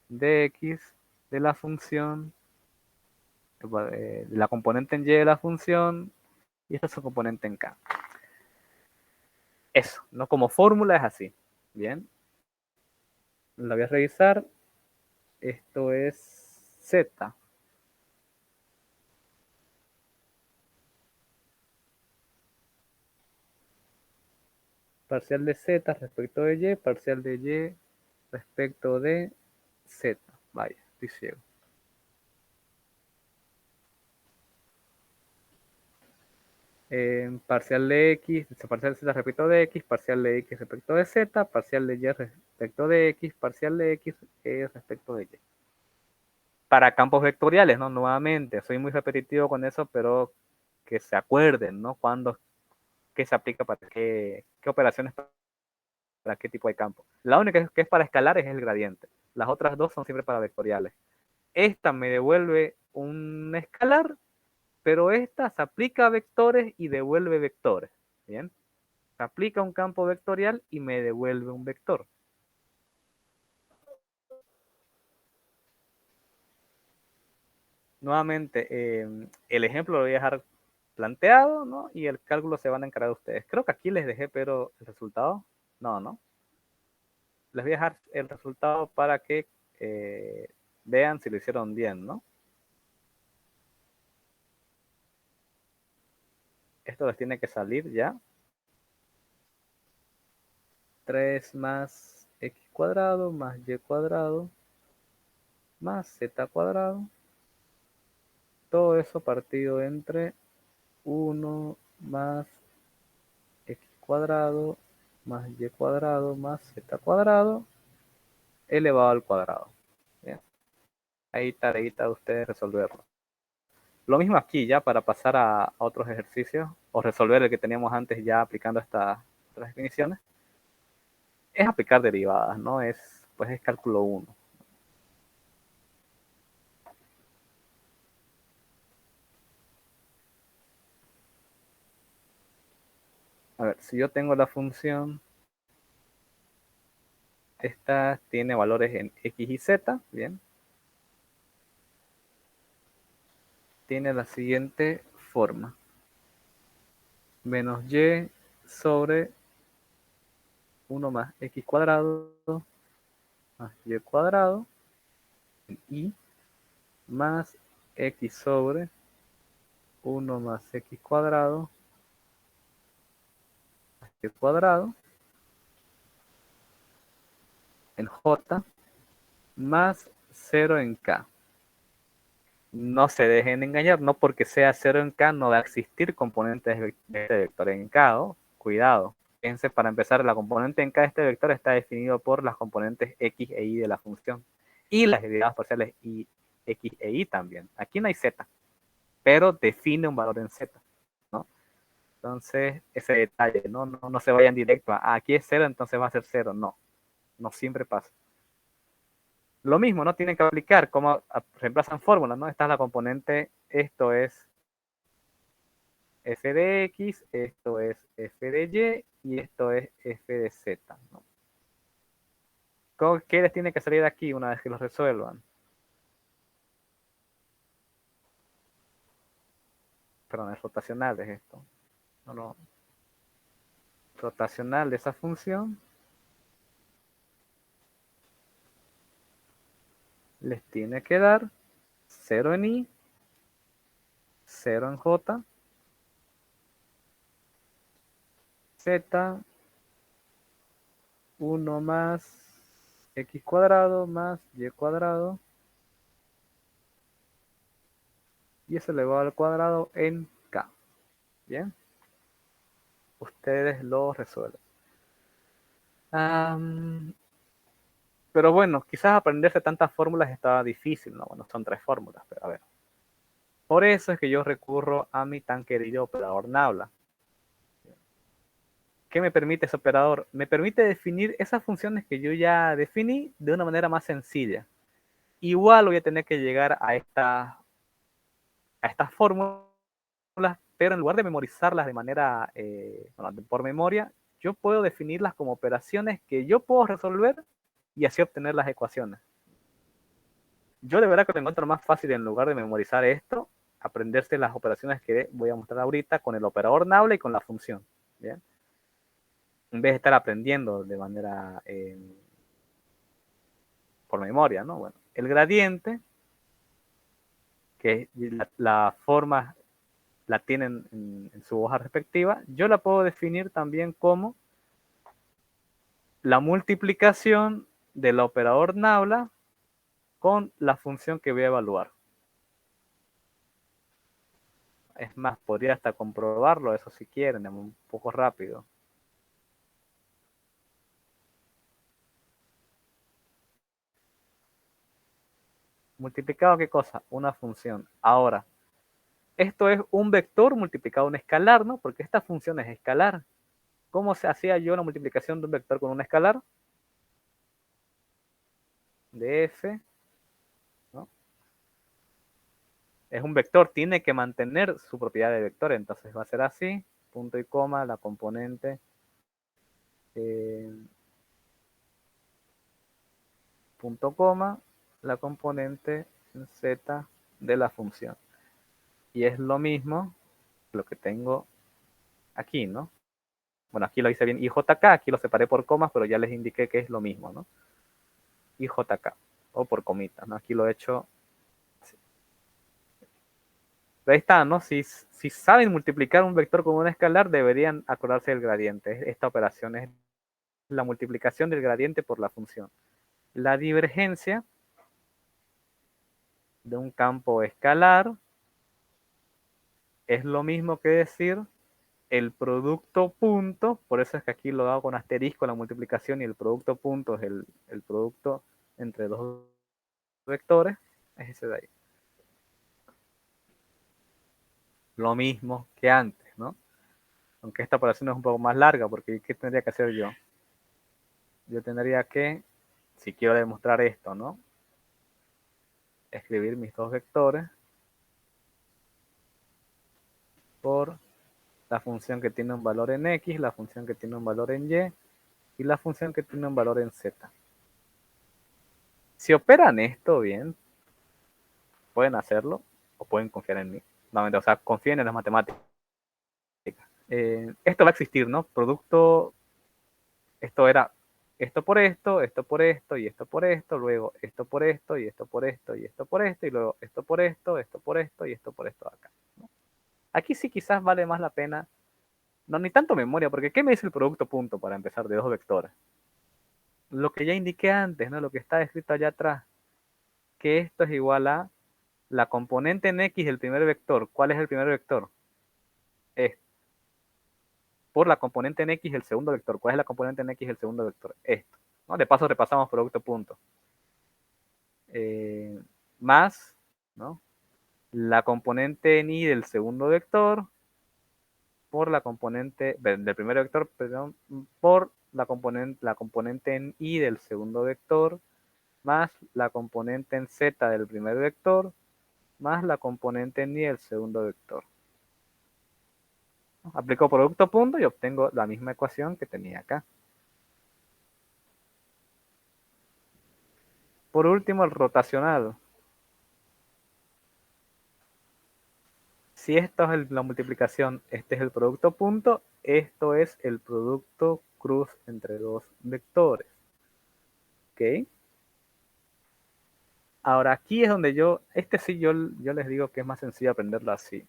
de X de la función, de la componente en Y de la función, y esta es su componente en K. Eso, ¿no? Como fórmula es así. Bien, la voy a revisar. Esto es Z. Parcial de Z respecto de Y, parcial de Y respecto de Z. Vaya, estoy ciego. Parcial de x, parcial de z respecto de x, parcial de x respecto de z, parcial de y respecto de x, parcial de x respecto de y. Para campos vectoriales, ¿no? Nuevamente, soy muy repetitivo con eso, pero que se acuerden, ¿no? Cuándo, qué se aplica para qué operaciones para qué tipo de campo. La única que es para escalares es el gradiente. Las otras dos son siempre para vectoriales. Esta me devuelve un escalar, pero esta se aplica a vectores y devuelve vectores. ¿Bien? Se aplica un campo vectorial y me devuelve un vector. Nuevamente, el ejemplo lo voy a dejar planteado, ¿no? Y el cálculo se van a encargar ustedes. Creo que aquí les dejé, pero el resultado, no. Les voy a dejar el resultado para que vean si lo hicieron bien, ¿no? Esto les tiene que salir ya. 3 más x cuadrado más y cuadrado más z cuadrado. Todo eso partido entre 1 más x cuadrado más y cuadrado más z cuadrado elevado al cuadrado. Bien. Ahí tareita de ustedes resolverlo. Lo mismo aquí ya para pasar a otros ejercicios o resolver el que teníamos antes ya aplicando estas definiciones. Es aplicar derivadas, ¿no? Pues es cálculo 1. A ver, si yo tengo la función, esta tiene valores en x y z, bien. Tiene la siguiente forma. Menos y sobre 1 más x cuadrado más y cuadrado y más x sobre 1 más x cuadrado más y cuadrado en j más 0 en k. No se dejen engañar, no porque sea 0 en k no va a existir componentes de este vector en k, ¿no? Cuidado. Fíjense, para empezar, la componente en k de este vector está definido por las componentes x e y de la función y las derivadas parciales y x e y también. Aquí no hay z, pero define un valor en z, ¿no? Entonces, ese detalle, no se vayan directo a aquí es 0, entonces va a ser 0. No siempre pasa. Lo mismo, ¿no? Tienen que aplicar cómo reemplazan fórmulas, ¿no? Esta es la componente, esto es f de x, esto es f de y esto es f de z, ¿no? ¿Qué les tiene que salir de aquí una vez que los resuelvan? Perdón, es rotacional es esto. No. Rotacional de esa función les tiene que dar 0 en y, 0 en j, z, 1 más x cuadrado más y cuadrado y eso elevado al cuadrado en k. Bien, ustedes lo resuelven. Pero bueno, quizás aprenderse tantas fórmulas estaba difícil, ¿no? Bueno, son 3 fórmulas, pero a ver. Por eso es que yo recurro a mi tan querido operador Nabla. ¿Qué me permite ese operador? Me permite definir esas funciones que yo ya definí de una manera más sencilla. Igual voy a tener que llegar a estas fórmulas, pero en lugar de memorizarlas de manera por memoria, yo puedo definirlas como operaciones que yo puedo resolver y así obtener las ecuaciones. Yo de verdad que lo encuentro más fácil en lugar de memorizar esto, aprenderse las operaciones que voy a mostrar ahorita con el operador Nabla y con la función. ¿Bien? En vez de estar aprendiendo de manera por memoria, ¿no? Bueno, el gradiente, que la forma la tienen en su hoja respectiva, yo la puedo definir también como la multiplicación del operador Nabla con la función que voy a evaluar. Es más, podría hasta comprobarlo, eso si quieren, un poco rápido. ¿Multiplicado qué cosa? Una función. Ahora, esto es un vector multiplicado a un escalar, ¿no? Porque esta función es escalar. ¿Cómo se hacía yo la multiplicación de un vector con un escalar? De f, ¿no? Es un vector, tiene que mantener su propiedad de vector, entonces va a ser así, punto y coma, la componente punto coma, la componente z de la función. Y es lo mismo lo que tengo aquí, ¿no? Bueno, aquí lo hice bien IJK, aquí lo separé por comas, pero ya les indiqué que es lo mismo, ¿no? IJK, o por comitas, ¿no? Aquí lo he hecho. Pero ahí está, ¿no? Si saben multiplicar un vector con un escalar, deberían acordarse del gradiente. Esta operación es la multiplicación del gradiente por la función. La divergencia de un campo escalar es lo mismo que decir el producto punto, por eso es que aquí lo hago con asterisco la multiplicación y el producto punto es el producto entre dos vectores, es ese de ahí. Lo mismo que antes, ¿no? Aunque esta operación es un poco más larga, porque ¿qué tendría que hacer yo? Yo tendría que, si quiero demostrar esto, ¿no? Escribir mis dos vectores por la función que tiene un valor en X, la función que tiene un valor en Y y la función que tiene un valor en Z. Si operan esto bien, pueden hacerlo o pueden confiar en mí. No, o sea, confíen en las matemáticas. Esto va a existir, ¿no? Producto, esto era esto por esto, esto por esto y esto por esto, luego esto por esto y esto por esto y esto por esto y luego esto por esto, esto por esto y esto por esto acá, ¿no? Aquí sí quizás vale más la pena, no ni tanto memoria, porque ¿qué me dice el producto punto para empezar de dos vectores? Lo que ya indiqué antes, ¿no? Lo que está escrito allá atrás, que esto es igual a la componente en X del primer vector. ¿Cuál es el primer vector? Esto. Por la componente en X del segundo vector. ¿Cuál es la componente en X del segundo vector? Esto, ¿no? De paso repasamos producto punto. Más, ¿no? La componente en Y del segundo vector por la componente del primer vector, perdón, por la componente en Y del segundo vector más la componente en Z del primer vector más la componente en Y del segundo vector. Aplico producto punto y obtengo la misma ecuación que tenía acá. Por último, el rotacionado. Si esto es la multiplicación, este es el producto punto, esto es el producto cruz entre dos vectores. ¿Ok? Ahora aquí es donde este sí yo les digo que es más sencillo aprenderlo así.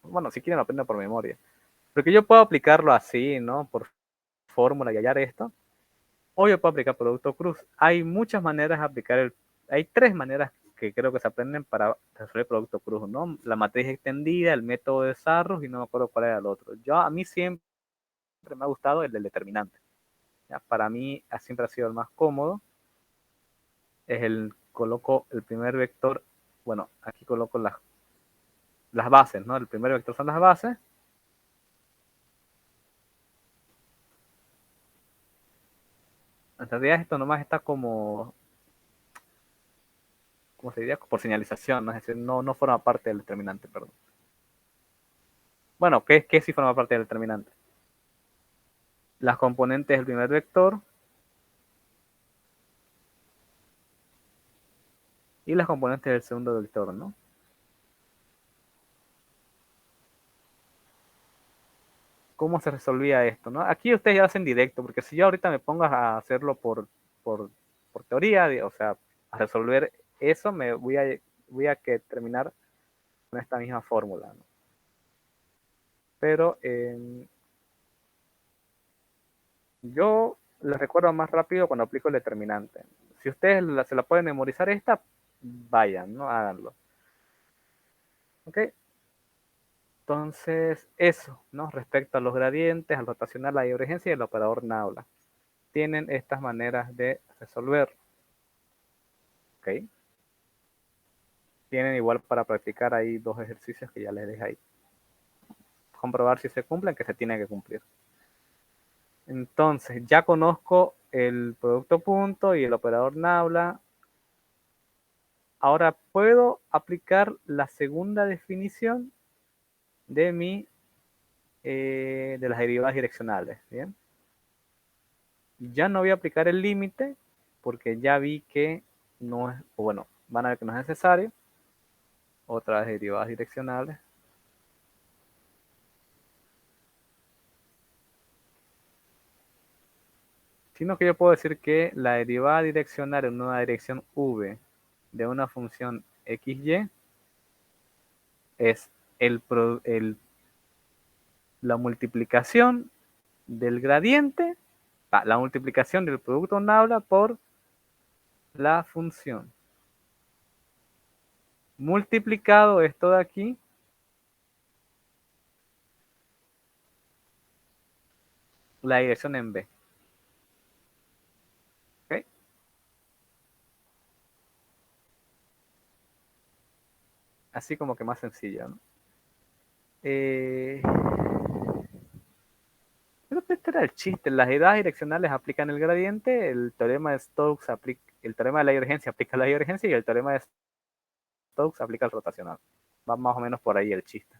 Bueno, si quieren aprender por memoria. Porque yo puedo aplicarlo así, ¿no? Por fórmula y hallar esto. O yo puedo aplicar producto cruz. Hay muchas maneras de aplicar hay tres maneras que creo que se aprenden para resolver producto cruz, ¿no? La matriz extendida, el método de Sarrus y no me acuerdo cuál era el otro. A mí siempre me ha gustado el del determinante. ¿Ya? Para mí siempre ha sido el más cómodo. Coloco el primer vector, bueno, aquí coloco las bases, ¿no? El primer vector son las bases. En realidad esto nomás está como, ¿cómo se diría? Por señalización, ¿no? Es decir, no forma parte del determinante, perdón. Bueno, ¿qué sí forma parte del determinante? Las componentes del primer vector y las componentes del segundo vector, ¿no? ¿Cómo se resolvía esto, no? Aquí ustedes ya hacen directo, porque si yo ahorita me pongo a hacerlo por, por teoría, o sea, a resolver eso, voy a que terminar con esta misma fórmula, ¿no? Pero yo les recuerdo más rápido cuando aplico el determinante. Si ustedes se la pueden memorizar esta, vayan, ¿no? Háganlo. ¿Ok? Entonces, eso, ¿no? Respecto a los gradientes, al rotacional, la divergencia y el operador Naula. Tienen estas maneras de resolver. ¿Ok? Tienen igual para practicar ahí 2 ejercicios que ya les dejé ahí. Comprobar si se cumplen, que se tiene que cumplir. Entonces, ya conozco el producto punto y el operador Naula. Ahora puedo aplicar la segunda definición de de las derivadas direccionales. ¿Bien? Ya no voy a aplicar el límite porque ya vi que no es, o bueno, van a ver que no es necesario. Otras derivadas direccionales. Sino que yo puedo decir que la derivada direccional en una dirección v de una función xy es la multiplicación del gradiente, la multiplicación del producto Naula por la función. Multiplicado esto de aquí la dirección en b. ¿Okay? Así como que más sencillo, ¿no? Creo que este era el chiste. Las derivadas direccionales aplican el gradiente, el teorema de Stokes aplica, el teorema de la divergencia aplica la divergencia y el teorema de Stokes aplica el rotacional. Va más o menos por ahí el chiste.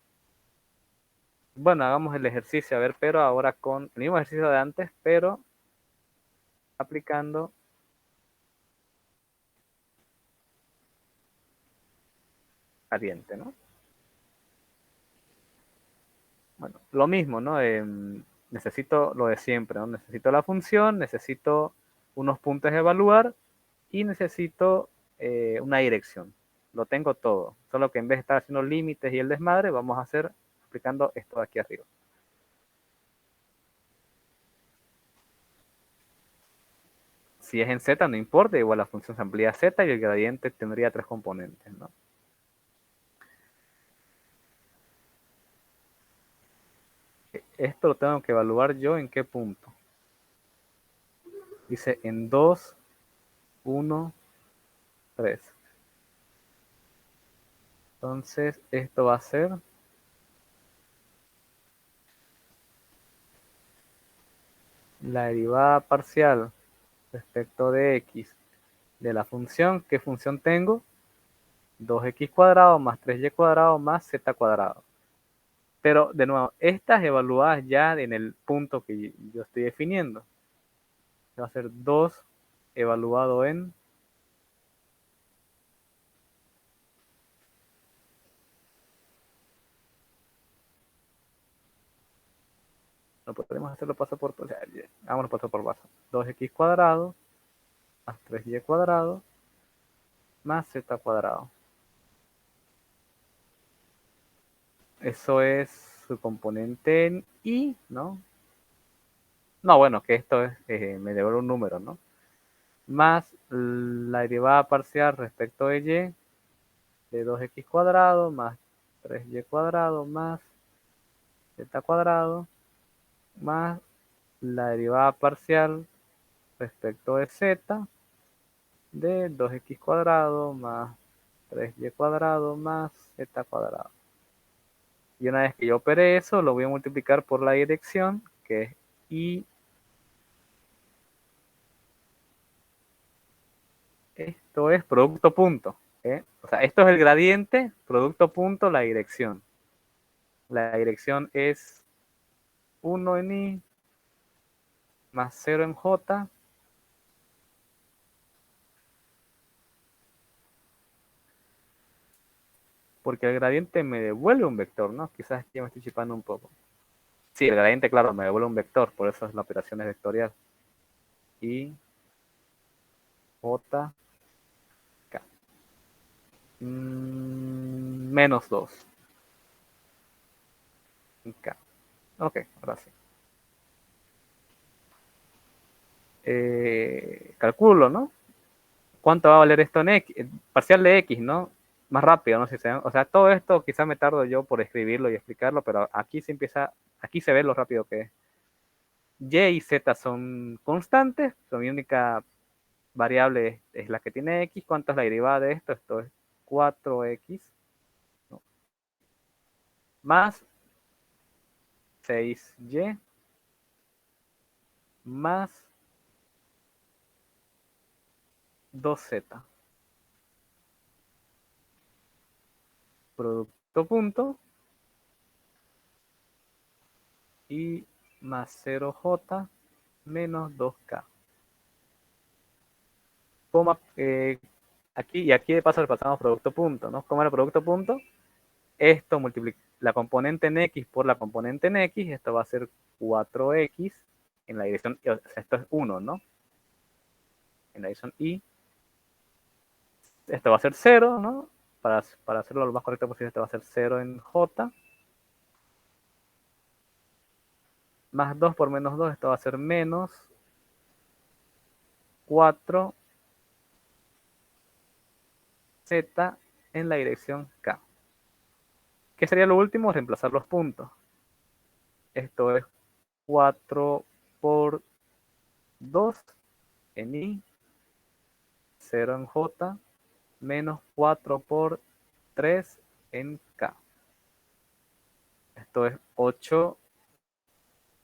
Bueno, hagamos el ejercicio, a ver, pero ahora con el mismo ejercicio de antes, pero aplicando gradiente, ¿no? Bueno, lo mismo, ¿no? Necesito lo de siempre, ¿no? Necesito la función, necesito unos puntos de evaluar y necesito una dirección. Lo tengo todo, solo que en vez de estar haciendo límites y el desmadre, vamos a hacer aplicando esto de aquí arriba. Si es en z, no importa, igual la función se amplía a z y el gradiente tendría 3 componentes, ¿no? Esto lo tengo que evaluar yo en qué punto. Dice en 2, 1, 3. Entonces, esto va a ser la derivada parcial respecto de x de la función. ¿Qué función tengo? 2x cuadrado más 3y cuadrado más z cuadrado. Pero, de nuevo, estas evaluadas ya en el punto que yo estoy definiendo. Va a ser 2 evaluado en no podemos hacerlo paso por paso. Vámonos paso por paso. 2x cuadrado más 3y cuadrado más z cuadrado. Eso es su componente en y, ¿no? No, bueno, que esto es, me devuelve un número, ¿no? Más la derivada parcial respecto de y de 2x cuadrado más 3y cuadrado más z cuadrado más la derivada parcial respecto de z de 2x cuadrado más 3y cuadrado más z cuadrado. Y una vez que yo opere eso, lo voy a multiplicar por la dirección, que es y. Esto es producto punto. O sea, esto es el gradiente, producto punto, la dirección. La dirección es 1 en i más 0 en j porque el gradiente me devuelve un vector, ¿no? Quizás aquí me estoy chipando un poco. Sí, el gradiente, claro, me devuelve un vector, por eso es la operación es vectorial. Y j k. Menos 2. K. Ok, ahora sí. Calculo, ¿no? ¿Cuánto va a valer esto en x? Parcial de x, ¿no? más rápido, no sé si se ven. O sea, todo esto quizás me tardo yo por escribirlo y explicarlo, pero aquí se empieza, aquí se ve lo rápido que es. Y y z son constantes, son mi única variable es la que tiene x. ¿Cuánto es la derivada de esto? Esto es 4x, ¿no? Más 6y más 2z. Producto punto y más 0j menos 2k. Aquí y aquí de paso le pasamos producto punto, ¿no? ¿Cómo era el producto punto? Esto multiplica la componente en x por la componente en x, esto va a ser 4x en la dirección, o sea, esto es 1, ¿no? En la dirección y, esto va a ser 0, ¿no? Para hacerlo lo más correcto posible, esto va a ser 0 en j, más 2 por menos 2, esto va a ser menos 4z en la dirección k. ¿Qué sería lo último? Reemplazar los puntos. Esto es 4 por 2 en i, 0 en j, menos 4 por 3 en k. Esto es 8.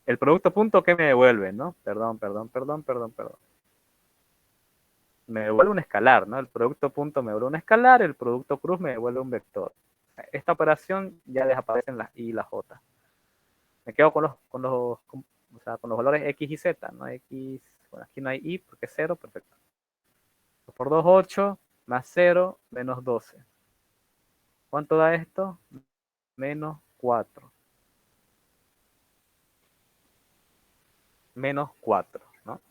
El producto punto que me devuelve, ¿no? Perdón. Me devuelve un escalar, ¿no? El producto punto me devuelve un escalar, el producto cruz me devuelve un vector. Esta operación ya desaparecen las i y las j. Me quedo o sea, con los valores x y z, ¿no? X, bueno, aquí no hay i porque es 0, perfecto. 2 por 2, 8, más 0, menos 12. ¿Cuánto da esto? Menos 4. Menos 4, ¿no?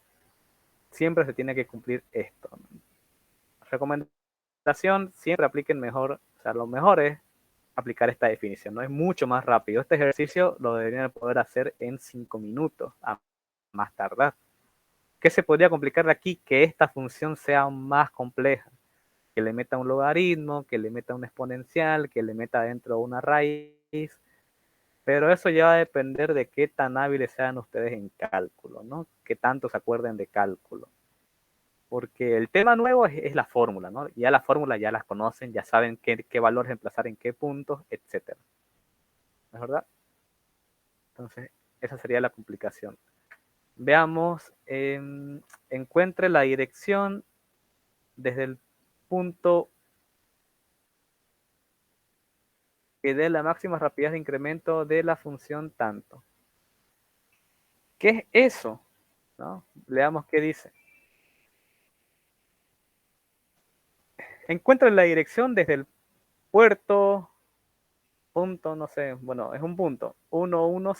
Siempre se tiene que cumplir esto. Recomendación, siempre apliquen mejor, o sea, lo mejor es aplicar esta definición, ¿no? Es mucho más rápido. Este ejercicio lo deberían poder hacer en 5 minutos, a más tardar. ¿Qué se podría complicar de aquí? Que esta función sea más compleja, que le meta un logaritmo, que le meta un exponencial, que le meta dentro una raíz, pero eso ya va a depender de qué tan hábiles sean ustedes en cálculo, ¿no? Qué tanto se acuerden de cálculo. Porque el tema nuevo es la fórmula, ¿no? Ya la fórmula ya las conocen, ya saben qué valor reemplazar en qué puntos, etc. ¿Es verdad? Entonces, esa sería la complicación. Veamos, encuentre la dirección desde el punto que dé la máxima rapidez de incremento de la función tanto. ¿Qué es eso? ¿No? Leamos qué dice. Encuentre la dirección desde el puerto, punto, no sé, bueno, es un punto, 1, 1,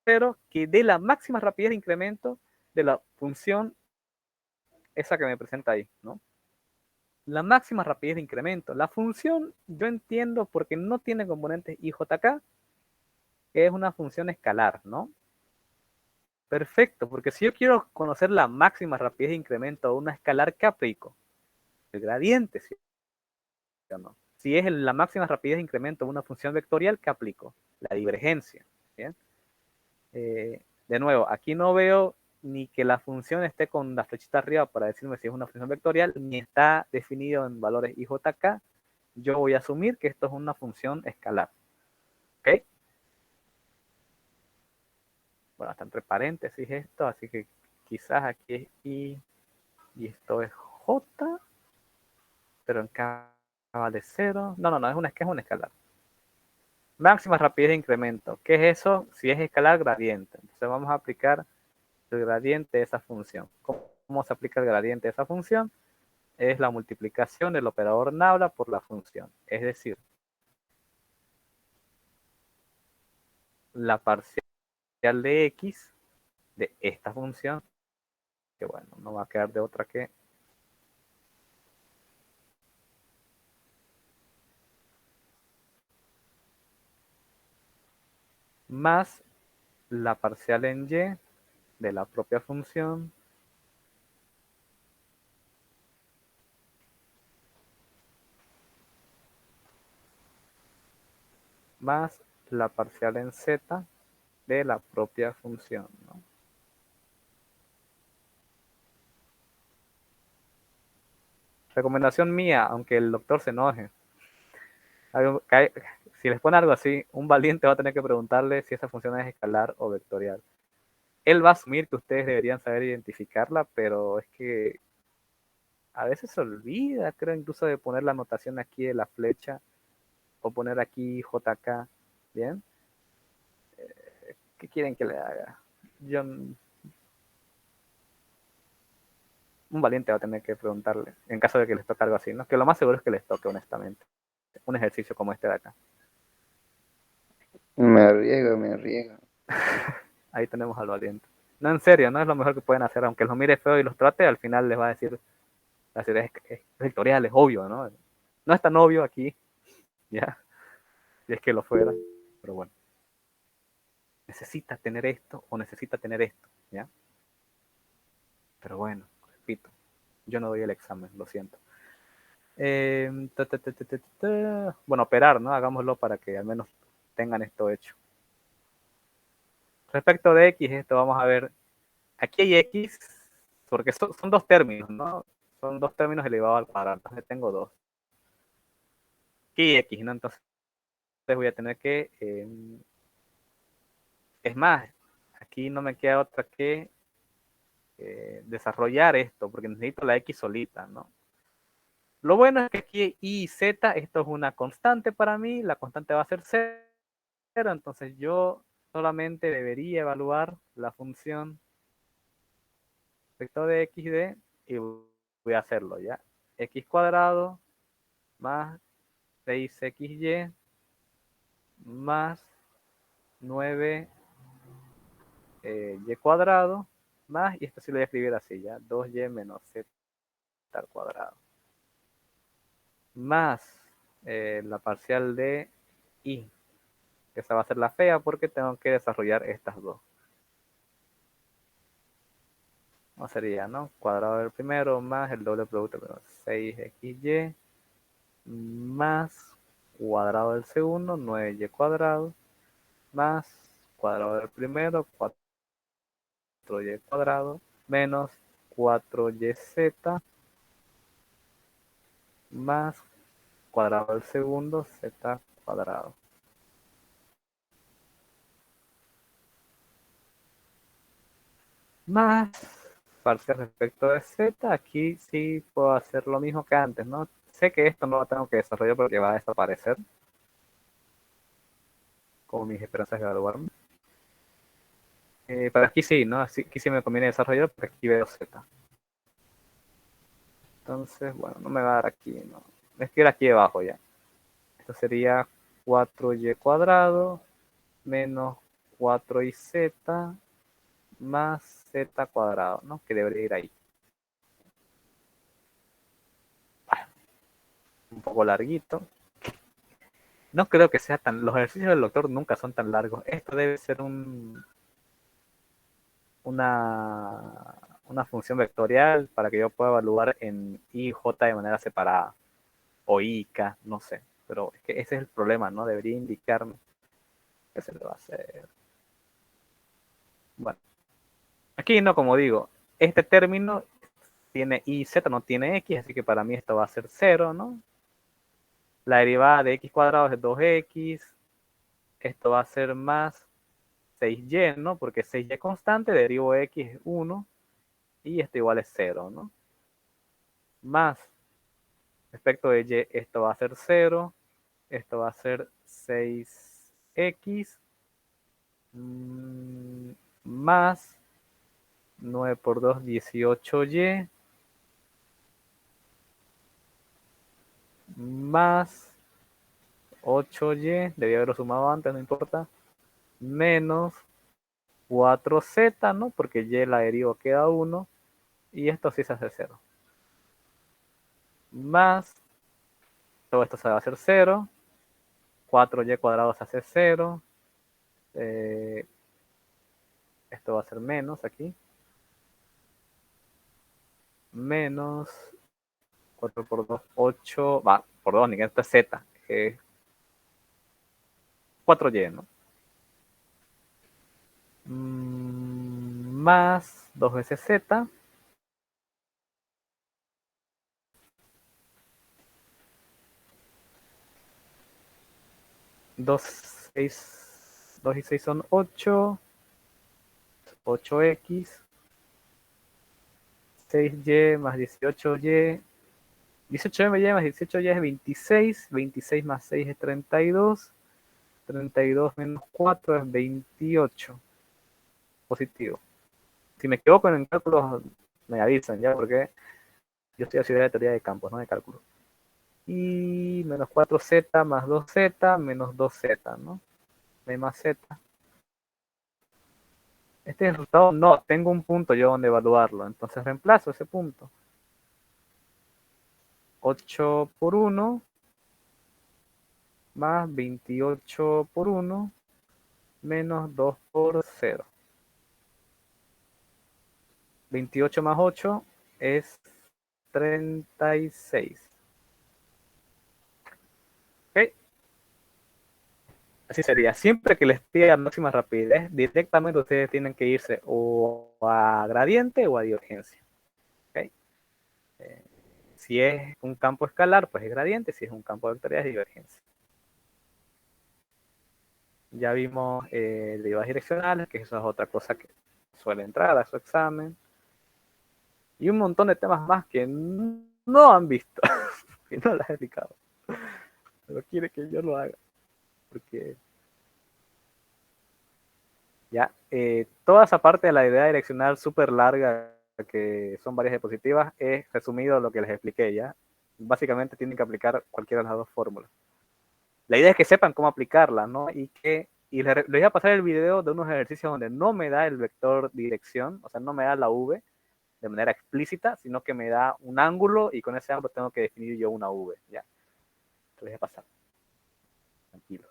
0, que dé la máxima rapidez de incremento de la función esa que me presenta ahí, ¿no? La máxima rapidez de incremento. La función, yo entiendo porque no tiene componentes IJK, que es una función escalar, ¿no? Perfecto, porque si yo quiero conocer la máxima rapidez de incremento de una escalar, ¿qué aplico? El gradiente, ¿sí o no? Si es la máxima rapidez de incremento de una función vectorial, ¿qué aplico? La divergencia, ¿bien? De nuevo, aquí no veo ni que la función esté con la flechita arriba para decirme si es una función vectorial, ni está definido en valores IJK. Yo voy a asumir que esto es una función escalar. ¿Ok? Bueno, está entre paréntesis esto, así que quizás aquí es I y esto es J, pero en K vale 0. No, es un escalar. Máxima rapidez de incremento. ¿Qué es eso? Si es escalar, gradiente. Entonces vamos a aplicar el gradiente de esa función. ¿Cómo se aplica el gradiente de esa función? Es la multiplicación del operador nabla por la función. Es decir, la parcial de x de esta función, que bueno, no va a quedar de otra que más la parcial en y de la propia función más la parcial en z de la propia función, ¿no? Recomendación mía, aunque el doctor se enoje. Si les pone algo así, un valiente va a tener que preguntarle si esa función es escalar o vectorial. Él va a asumir que ustedes deberían saber identificarla, pero es que a veces se olvida, creo, incluso de poner la anotación aquí de la flecha o poner aquí JK. ¿Bien? ¿Qué quieren que le haga? Yo, un valiente va a tener que preguntarle, en caso de que les toque algo así, ¿no? Que lo más seguro es que les toque, honestamente. Un ejercicio como este de acá. Me arriesgo, me arriesgo. Ahí tenemos al valiente. No, en serio, no es lo mejor que pueden hacer, aunque los mire feo y los trate, al final les va a decir, es vectorial, es obvio, ¿no? No es tan obvio aquí, ya, si es que lo fuera, pero bueno. Necesita tener esto o necesita tener esto, ¿ya? Pero bueno, repito, yo no doy el examen, lo siento. Bueno, operar, ¿no? Hagámoslo para que al menos tengan esto hecho. Respecto de X, esto vamos a ver. Aquí hay X, porque son dos términos, ¿no? Son dos términos elevados al cuadrado. Entonces tengo dos. Aquí hay X, ¿no? Entonces voy a tener que... es más, aquí no me queda otra que desarrollar esto, porque necesito la X solita, ¿no? Lo bueno es que aquí Y y Z, esto es una constante para mí, la constante va a ser 0, entonces yo solamente debería evaluar la función vector de x de, y voy a hacerlo, ¿ya? X cuadrado más 6xy más 9 y cuadrado más, y esto sí lo voy a escribir así, ¿ya? 2y menos z al cuadrado más la parcial de y, que esa va a ser la fea porque tengo que desarrollar estas dos. ¿Cómo sería, no? Cuadrado del primero más el doble producto de 6xy más cuadrado del segundo, 9y cuadrado, más cuadrado del primero, 4y cuadrado, menos 4yz, más cuadrado del segundo, z cuadrado. Más parcial respecto de z, aquí sí puedo hacer lo mismo que antes, ¿no? Sé que esto no lo tengo que desarrollar porque va a desaparecer, como mis esperanzas de evaluarme. Pero aquí sí, ¿no? Aquí sí me conviene desarrollar porque aquí veo z. Entonces, bueno, no me va a dar aquí, ¿no? Es que era aquí debajo ya. Esto sería 4y cuadrado menos 4yz más z cuadrado, ¿no? Que debería ir ahí. Un poco larguito. No creo que sea tan... Los ejercicios del doctor nunca son tan largos. Esto debe ser una función vectorial para que yo pueda evaluar en I y J de manera separada. O I y K, no sé. Pero es que ese es el problema, ¿no? Debería indicarme que se lo va a hacer. Bueno, aquí no, como digo, este término tiene y z, no tiene x, así que para mí esto va a ser 0, ¿no? La derivada de x cuadrado es 2x, esto va a ser más 6y, ¿no? Porque 6y constante, derivo de x es 1, y esto igual es 0, ¿no? Más, respecto de y, esto va a ser 0, esto va a ser 6x, más 9 por 2, 18y, más 8y, debía haberlo sumado antes, no importa, menos 4z, ¿no? Porque y la derivo queda 1, y esto sí se hace 0. Más, todo esto se va a hacer 0, 4y cuadrado se hace 0, esto va a ser menos aquí, menos 4 por 2, 8, va, por 2, ni que esto es z, 4y, ¿no? Más 2 veces z. Dos y 6 son 8. 8x. 6y más 18y. 18y más 18y es 26. 26 más 6 es 32. 32 menos 4 es 28. Positivo. Si me equivoco en cálculos, me avisan ya, porque yo estoy haciendo la teoría de campos, no de cálculo. Y menos 4z más 2z menos 2z, ¿no? B más z. Este resultado no, tengo un punto yo donde evaluarlo, entonces reemplazo ese punto. 8 por 1 más 28 por 1 menos 2 por 0. 28 más 8 es 36. ¿Ok? Así sería. Siempre que les pida máxima rapidez, directamente ustedes tienen que irse o a gradiente o a divergencia. ¿Ok? Si es un campo escalar, pues es gradiente. Si es un campo vectorial, es divergencia. Ya vimos derivadas direccionales, que eso es otra cosa que suele entrar a su examen. Y un montón de temas más que no han visto, que no las he explicado. Pero quiere que yo lo haga. Porque ya, toda esa parte de la idea direccional súper larga, que son varias diapositivas, es resumido lo que les expliqué ya. Básicamente tienen que aplicar cualquiera de las dos fórmulas. La idea es que sepan cómo aplicarla, ¿no? Y les voy a pasar el video de unos ejercicios donde no me da el vector dirección, o sea, no me da la v de manera explícita, sino que me da un ángulo y con ese ángulo tengo que definir yo una v, ¿ya? Te voy a pasar. Tranquilo.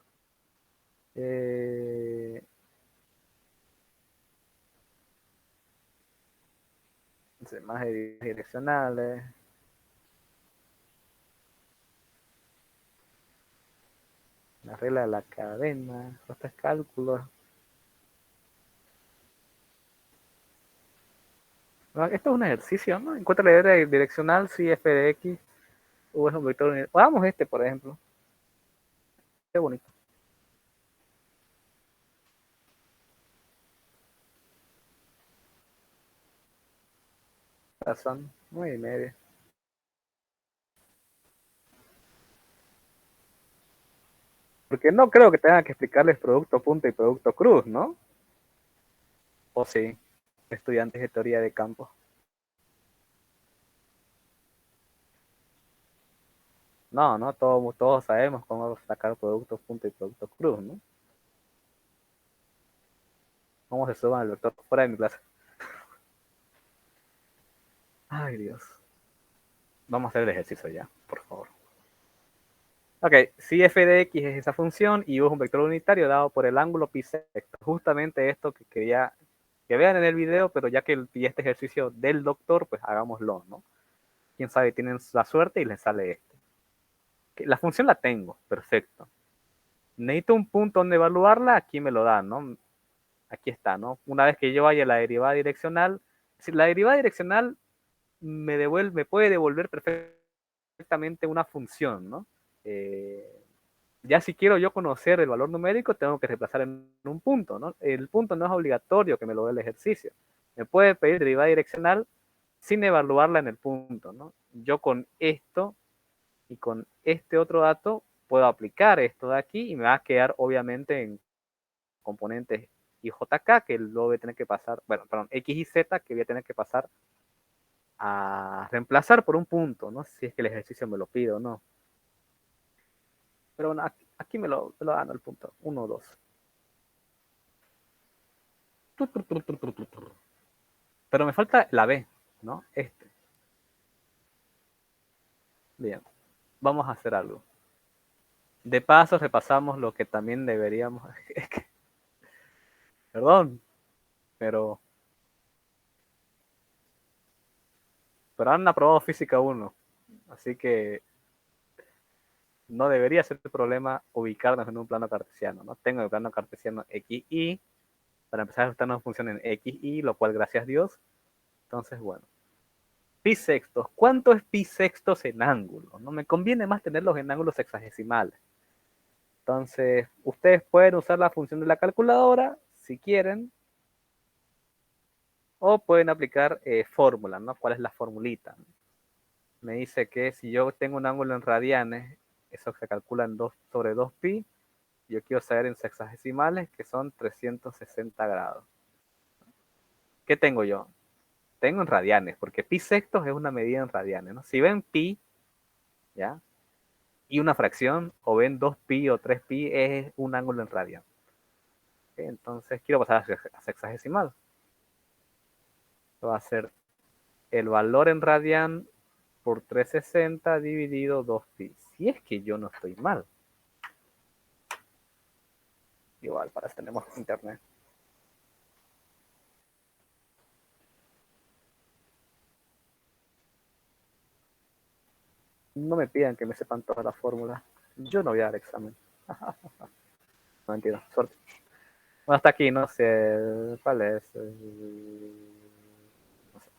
Más direccionales. La regla de la cadena. Estos cálculos. Esto es un ejercicio, ¿no? Encuentra la idea direccional si f de x u es un vector unitario. Hagamos este, por ejemplo. Qué bonito. Son 9,5. Porque no creo que tengan que explicarles producto punto y producto cruz, ¿no? O sí, estudiantes de teoría de campo. No, todos sabemos cómo sacar producto punto y producto cruz, ¿no? ¿Cómo se suban al vector fuera de mi clase? Ay, Dios. Vamos a hacer el ejercicio ya, por favor. Ok, si f de x es esa función y u es un vector unitario dado por el ángulo pi sexto. Justamente esto que quería que vean en el video, pero ya que pillé este ejercicio del doctor, pues hagámoslo, ¿no? Quién sabe, tienen la suerte y les sale esto. La función la tengo, perfecto. Necesito un punto donde evaluarla, aquí me lo dan, ¿no? Aquí está, ¿no? Una vez que yo vaya a la derivada direccional, si la derivada direccional me puede devolver perfectamente una función, ¿no? Ya si quiero yo conocer el valor numérico, tengo que reemplazar en un punto, ¿no? El punto no es obligatorio que me lo dé el ejercicio. Me puede pedir derivada direccional sin evaluarla en el punto, ¿no? Yo con esto y con este otro dato puedo aplicar esto de aquí y me va a quedar obviamente en componentes y JK que luego voy a tener que pasar, bueno, perdón, X y Z que voy a tener que pasar a reemplazar por un punto, ¿no? Si es que el ejercicio me lo pide o no. Pero bueno, aquí me lo dan el punto, 1, 2. Pero me falta la B, ¿no? Bien, vamos a hacer algo. De paso repasamos lo que también deberíamos. Perdón, pero han aprobado física 1. Así que no debería ser el problema ubicarnos en un plano cartesiano, ¿no? Tengo el plano cartesiano x, y, para empezar a ajustar una función en x, y, lo cual, gracias a Dios. Entonces, bueno. Pi sextos. ¿Cuánto es pi sextos en ángulo? ¿No? Me conviene más tenerlos en ángulos sexagesimales. Entonces, ustedes pueden usar la función de la calculadora, si quieren, o pueden aplicar fórmula, ¿no? ¿Cuál es la formulita? Me dice que si yo tengo un ángulo en radianes, eso se calcula en 2 sobre 2pi, yo quiero saber en sexagesimales, que son 360 grados. ¿Qué tengo yo? Tengo en radianes, porque pi sextos es una medida en radianes, ¿no? Si ven pi, ¿ya? Y una fracción, o ven 2pi o 3pi, es un ángulo en radian. Entonces quiero pasar a sexagesimal. Va a ser el valor en radian por 360 dividido 2pi. Si es que yo no estoy mal. Igual, para eso tenemos internet. No me pidan que me sepan todas las fórmulas. Yo no voy a dar examen. No, mentira, suerte. Bueno, hasta aquí, no sé. ¿Cuál es? No sé.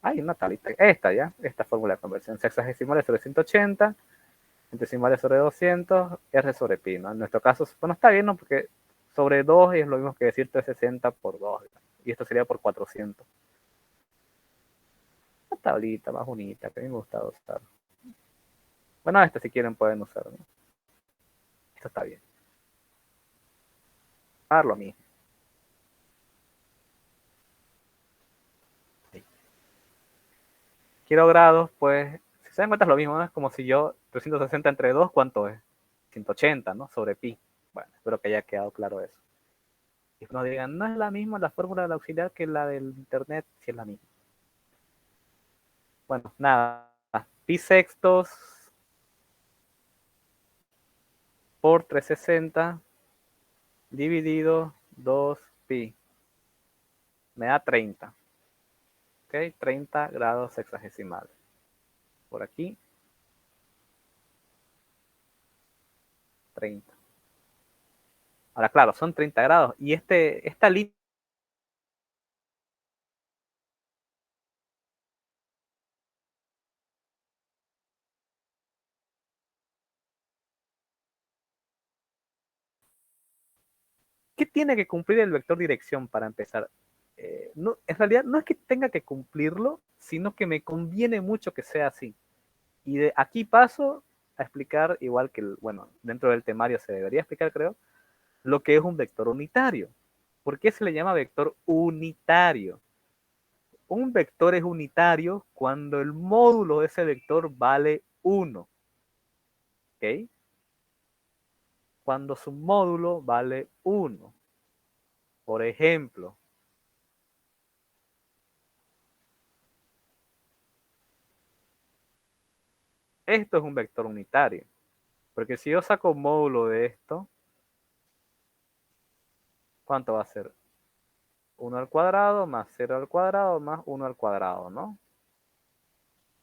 Hay una tablita. Esta ya. Esta fórmula de conversión. Sexagesimales sobre 180. Centesimales sobre 200. R sobre pi, ¿no? En nuestro caso, bueno, está bien, ¿no? Porque sobre 2 es lo mismo que decir 360 por 2. Y esto sería por 400. Una tablita más bonita que a mí me gusta usar. Bueno, esta si quieren pueden usar, ¿no? Esto está bien. Lo mismo. Sí. Quiero grados, pues, si se dan cuenta es lo mismo, ¿no? Es como si yo, 360 entre 2, ¿cuánto es? 180, ¿no? Sobre pi. Bueno, espero que haya quedado claro eso. Y no digan, no es la misma la fórmula del auxiliar que la del internet, si es la misma. Bueno, nada. Pi sextos por 360 dividido 2pi. Me da 30. ¿Ok? 30 grados sexagesimales. Por aquí. 30. Ahora, claro, son 30 grados. Y esta línea. ¿Qué tiene que cumplir el vector dirección para empezar? No, en realidad no es que tenga que cumplirlo, sino que me conviene mucho que sea así. Y de aquí paso a explicar, igual que, bueno, dentro del temario se debería explicar, creo, lo que es un vector unitario. ¿Por qué se le llama vector unitario? Un vector es unitario cuando el módulo de ese vector vale 1. ¿Ok? Cuando su módulo vale 1. Por ejemplo, esto es un vector unitario. Porque si yo saco módulo de esto, ¿cuánto va a ser? 1 al cuadrado más 0 al cuadrado más 1 al cuadrado, ¿no?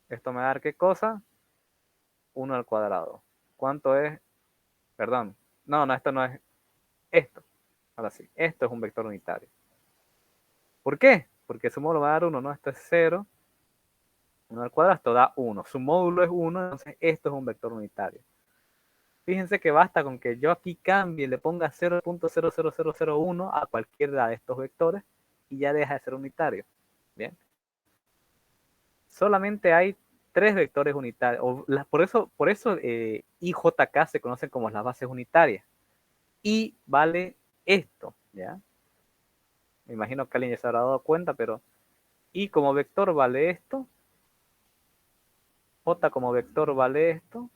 Esto me va a dar ¿qué cosa? 1 al cuadrado. ¿Cuánto es? Perdón. No, esto no es esto. Ahora sí, esto es un vector unitario. ¿Por qué? Porque su módulo va a dar 1, ¿no? Esto es 0. 1 al cuadrado, esto da 1. Su módulo es 1, entonces esto es un vector unitario. Fíjense que basta con que yo aquí cambie y le ponga 0.00001 a cualquiera de estos vectores y ya deja de ser unitario. Bien. Solamente hay 3 vectores unitarios. Por eso I, J, K se conocen como las bases unitarias. Y vale esto, ¿ya? Me imagino que alguien ya se habrá dado cuenta, pero I como vector vale esto. J como vector vale esto.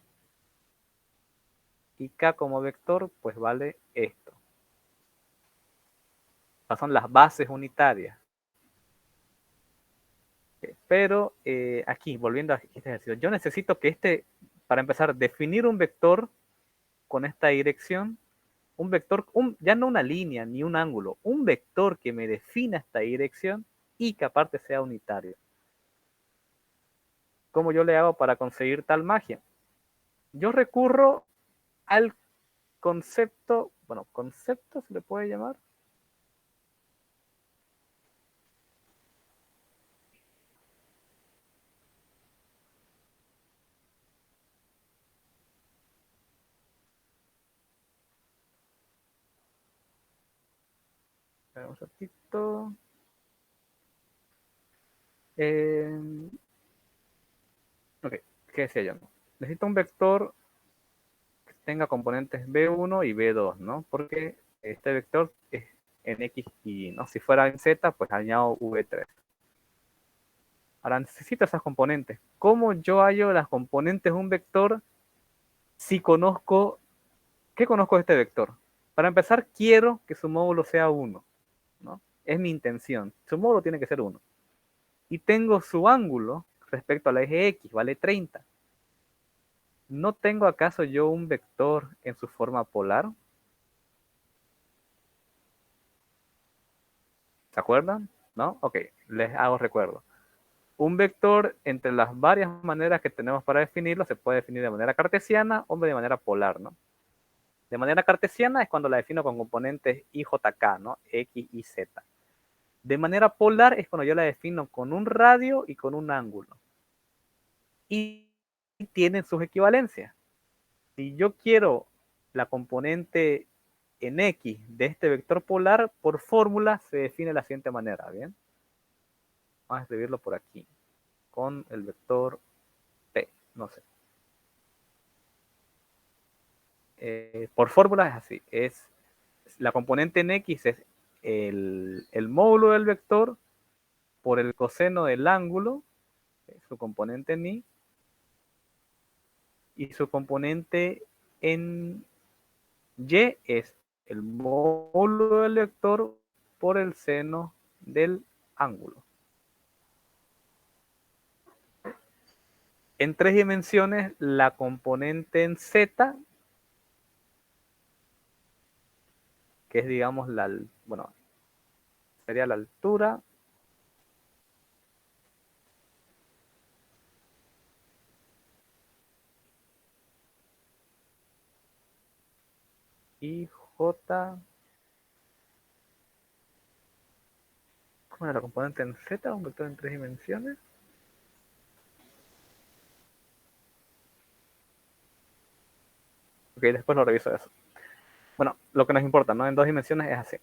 Y K como vector, pues vale esto. Estas son las bases unitarias. Pero aquí, volviendo a este ejercicio, yo necesito que para empezar, definir un vector con esta dirección, un vector, ya no una línea ni un ángulo, un vector que me defina esta dirección y que aparte sea unitario. ¿cómo yo le hago para conseguir tal magia? Yo recurro al concepto, bueno, concepto se le puede llamar. Un ratito. Ok, ¿qué decía yo? Necesito un vector que tenga componentes B1 y B2, ¿no? Porque este vector es en X y Y, ¿no? Si fuera en Z, pues añado V3. Ahora necesito esas componentes. ¿Cómo yo hallo las componentes de un vector si conozco, ¿qué conozco de este vector? Para empezar, quiero que su módulo sea 1, ¿no? Es mi intención. Su módulo tiene que ser 1. Y tengo su ángulo respecto al eje X, vale 30. ¿No tengo acaso yo un vector en su forma polar? ¿Se acuerdan? ¿No? Ok, les hago recuerdo. Un vector, entre las varias maneras que tenemos para definirlo, se puede definir de manera cartesiana o de manera polar, ¿no? De manera cartesiana es cuando la defino con componentes IJK, ¿no? X, Y, Z. De manera polar es cuando yo la defino con un radio y con un ángulo. Y tienen sus equivalencias. Si yo quiero la componente en X de este vector polar, por fórmula se define de la siguiente manera, ¿bien? Vamos a escribirlo por aquí, con el vector P, no sé. Por fórmula es así, es la componente en X es el módulo del vector por el coseno del ángulo, su componente en Y, y su componente en Y es el módulo del vector por el seno del ángulo. En 3 dimensiones, la componente en Z, que es, digamos, bueno, sería la altura, y J, ¿cómo era la componente en Z? Un vector en 3 dimensiones. Ok, después lo reviso eso. Bueno, lo que nos importa, ¿no? En 2 dimensiones es así.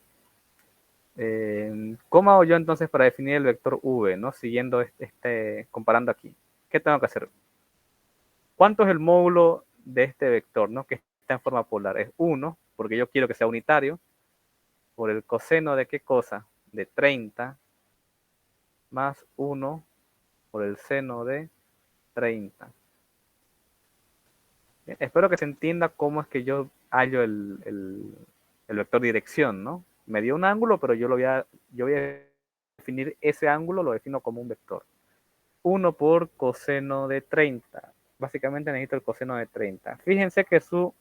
¿Cómo hago yo entonces para definir el vector V, ¿no? Siguiendo comparando aquí. ¿Qué tengo que hacer? ¿Cuánto es el módulo de este vector, ¿no? Que está en forma polar? Es 1, porque yo quiero que sea unitario, por el coseno de qué cosa? De 30, más 1 por el seno de 30. Bien, espero que se entienda cómo es que yo hallo el vector dirección, ¿no? Me dio un ángulo, pero yo voy a definir ese ángulo, lo defino como un vector. 1 por coseno de 30. Básicamente necesito el coseno de 30. Fíjense que su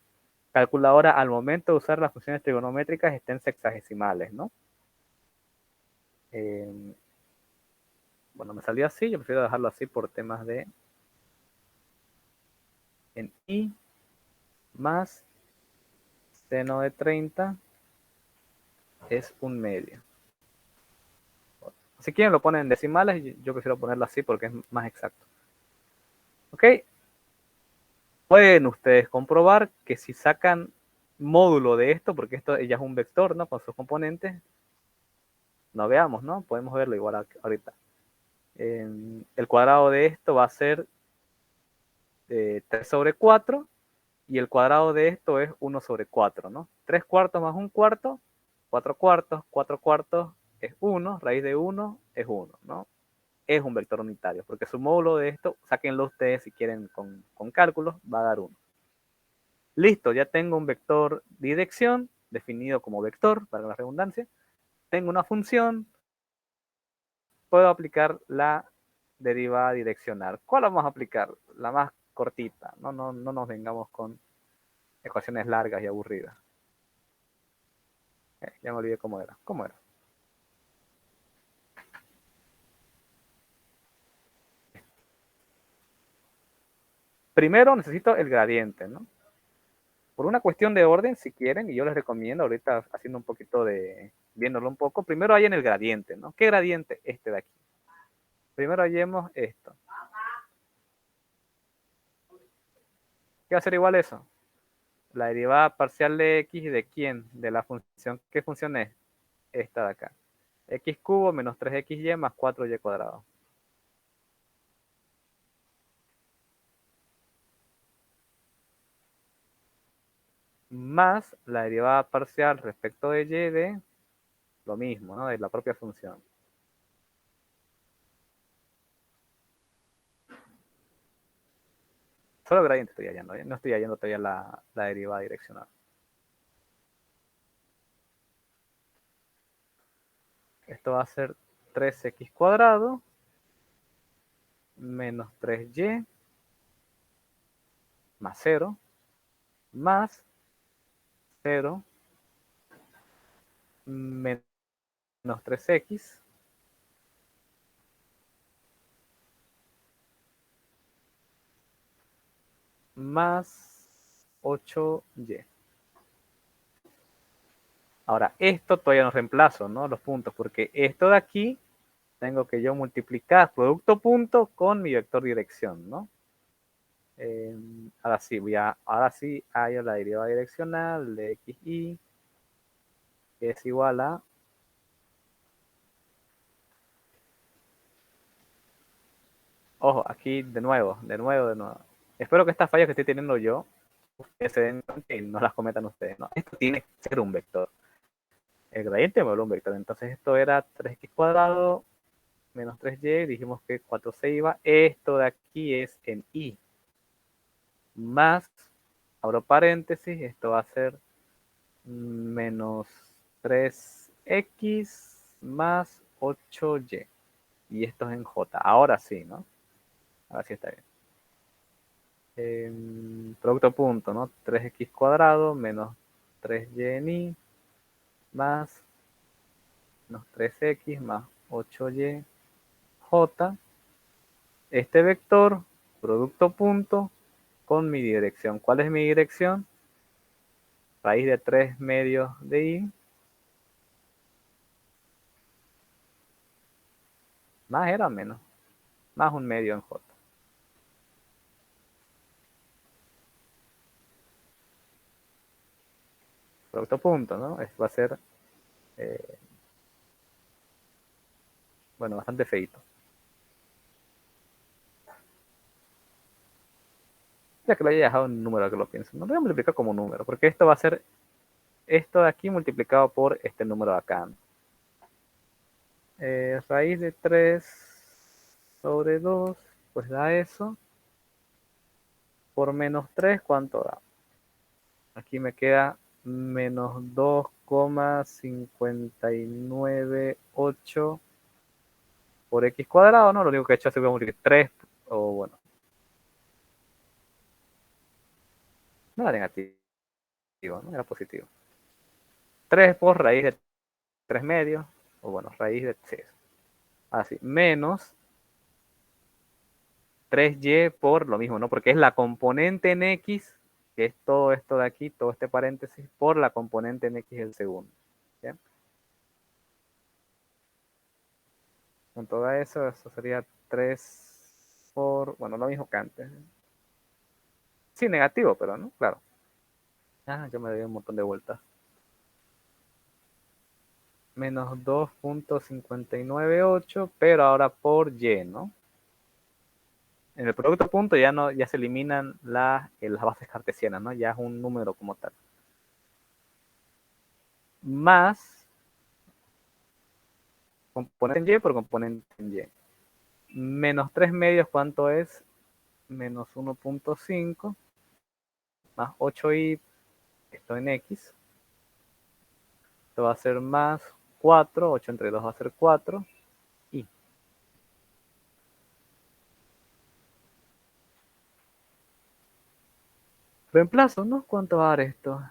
calculadora al momento de usar las funciones trigonométricas está en sexagesimales, ¿no? Bueno, me salió así, yo prefiero dejarlo así por temas de en I más seno de 30 es un medio. Si quieren lo ponen en decimales, yo prefiero ponerlo así porque es más exacto. ¿Ok? Pueden ustedes comprobar que si sacan módulo de esto, porque esto ya es un vector, ¿no? Con sus componentes, no veamos, ¿no? Podemos verlo igual ahorita. El cuadrado de esto va a ser 3 sobre 4 y el cuadrado de esto es 1 sobre 4, ¿no? 3 cuartos más 1 cuarto, 4 cuartos, 4 cuartos es 1, raíz de 1 es 1, ¿no? Es un vector unitario, porque su módulo de esto, sáquenlo ustedes si quieren con cálculos, va a dar 1. Listo, ya tengo un vector de dirección definido como vector, para la redundancia. Tengo una función, puedo aplicar la derivada direccional. ¿Cuál vamos a aplicar? La más cortita, no nos vengamos con ecuaciones largas y aburridas. Ya me olvidé cómo era. ¿Cómo era? primero necesito el gradiente, ¿no? Por una cuestión de orden, si quieren, y yo les recomiendo ahorita haciendo un poquito de, viéndolo un poco, primero hay en el gradiente, ¿no? ¿Qué gradiente? Este de aquí. Primero hallemos esto. ¿Qué va a ser igual a eso? La derivada parcial de x de quién? De la función. ¿Qué función es? Esta de acá. X cubo menos 3xy más 4y cuadrado. Más la derivada parcial respecto de y de lo mismo, ¿no? De la propia función. Solo gradiente estoy hallando, ¿eh? No estoy hallando todavía la derivada direccional. Esto va a ser 3x cuadrado menos 3y más 0 más 0 menos 3x más 8y. Ahora, esto todavía no reemplazo, ¿no? Los puntos, porque esto de aquí tengo que yo multiplicar producto punto con mi vector dirección, ¿no? Ahora sí hay la derivada direccional de xy, que es igual a ojo, aquí de nuevo. Espero que estas fallas que estoy teniendo yo, ustedes se den cuenta y no las cometan ustedes, ¿no? Esto tiene que ser un vector. El gradiente me vuelve un vector. Entonces esto era 3x cuadrado menos 3y, dijimos que 4 se iba. Esto de aquí es en y. Más, abro paréntesis, esto va a ser menos 3x más 8y. Y esto es en j. Ahora sí, ¿no? Ahora sí está bien. Producto punto, ¿no? 3x cuadrado menos 3y en y más menos 3x más 8y j. Este vector, producto punto, con mi dirección. ¿Cuál es mi dirección? Raíz de 3 medios de y. Más era menos. Más un medio en j. Producto punto, ¿no? Esto va a ser, bueno, bastante feito. Ya que lo haya dejado en número, que lo pienso. No lo voy a multiplicar como número, porque esto va a ser esto de aquí multiplicado por este número de acá, ¿no? Raíz de 3 sobre 2, pues da eso. Por menos 3, ¿cuánto da? Aquí me queda menos 2,598 por x cuadrado, ¿no? Lo único que he hecho es multiplicar 3, o bueno, no era negativo, ¿no? Era positivo. 3 por raíz de 3 medios, o bueno, raíz de 6. Así, menos 3y por lo mismo, ¿no? Porque es la componente en x, que es todo esto de aquí, todo este paréntesis, por la componente en x del segundo. ¿Bien? Con todo eso sería 3 por, bueno, lo mismo que antes. Sí, negativo, pero no, claro. Yo me doy un montón de vueltas. Menos 2,598, pero ahora por y, ¿no? En el producto punto ya no, ya se eliminan las bases cartesianas, ¿no? Ya es un número como tal. Más componente en y por componente en y. Menos 3 medios, ¿cuánto es? Menos 1,5 más 8y, esto en x. Esto va a ser más 4, 8 entre 2 va a ser 4, y reemplazo, ¿no? ¿Cuánto va a dar esto?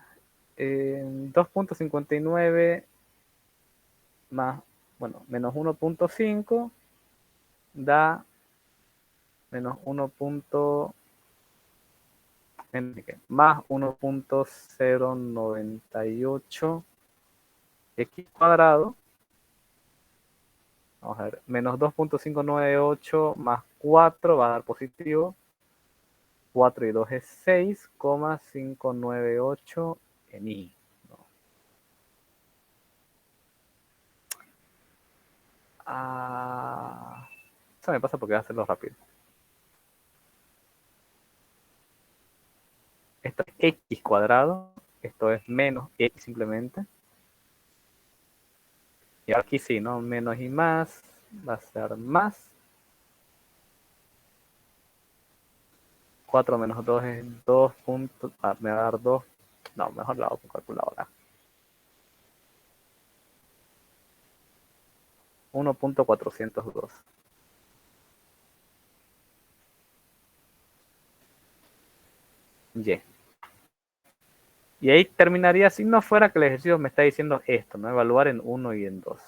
2,59 más, bueno, menos 1,5 da menos 1,5 más 1.098 x cuadrado. Vamos a ver, menos 2.598 más 4 va a dar positivo. 4 y 2 es 6,598 en I. No. Eso me pasa porque voy a hacerlo rápido. Esto es x cuadrado, esto es menos x simplemente. Y aquí sí, ¿no? Menos y más va a ser más. 4 menos 2 es 2 puntos. Me va a dar 2. No, mejor lo hago con calculadora. 1.402. Y. Y ahí terminaría si no fuera que el ejercicio me está diciendo esto, ¿no? Evaluar en 1 y en 2.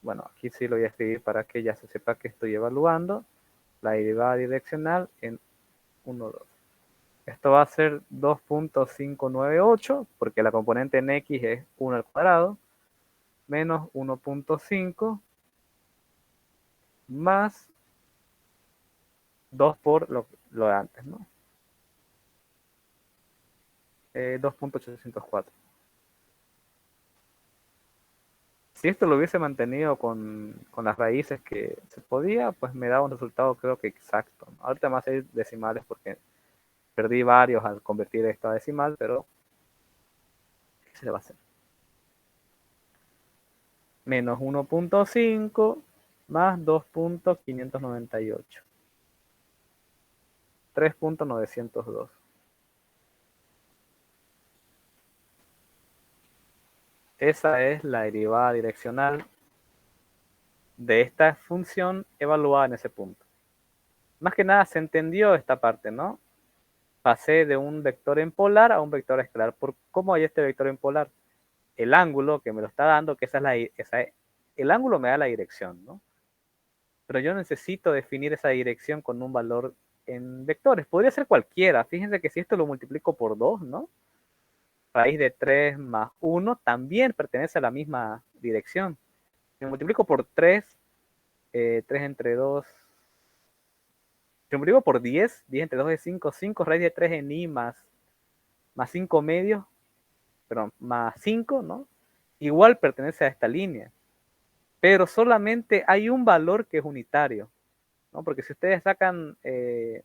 Bueno, aquí sí lo voy a escribir para que ya se sepa que estoy evaluando la derivada direccional en 1, 2. Esto va a ser 2.598, porque la componente en x es 1 al cuadrado, menos 1.5 más 2 por lo de antes, ¿no? 2.804. Si esto lo hubiese mantenido con las raíces que se podía, pues me daba un resultado creo que exacto. Ahorita más hay decimales porque perdí varios al convertir esto a decimal, pero ¿qué se le va a hacer? Menos 1.5 más 2.598. 3.902. Esa es la derivada direccional de esta función evaluada en ese punto. Más que nada se entendió esta parte, ¿no? Pasé de un vector en polar a un vector escalar. ¿Cómo hay este vector en polar? El ángulo que me lo está dando, que el ángulo me da la dirección, ¿no? Pero yo necesito definir esa dirección con un valor en vectores. Podría ser cualquiera. Fíjense que si esto lo multiplico por 2, ¿no? Raíz de 3 más 1 también pertenece a la misma dirección. Si multiplico por 3, 3 entre 2, si multiplico por 10, 10 entre 2 es 5, 5 raíz de 3 en i más 5 medios, perdón, más 5, ¿no? Igual pertenece a esta línea, pero solamente hay un valor que es unitario, ¿no? Porque si ustedes sacan, ¿qué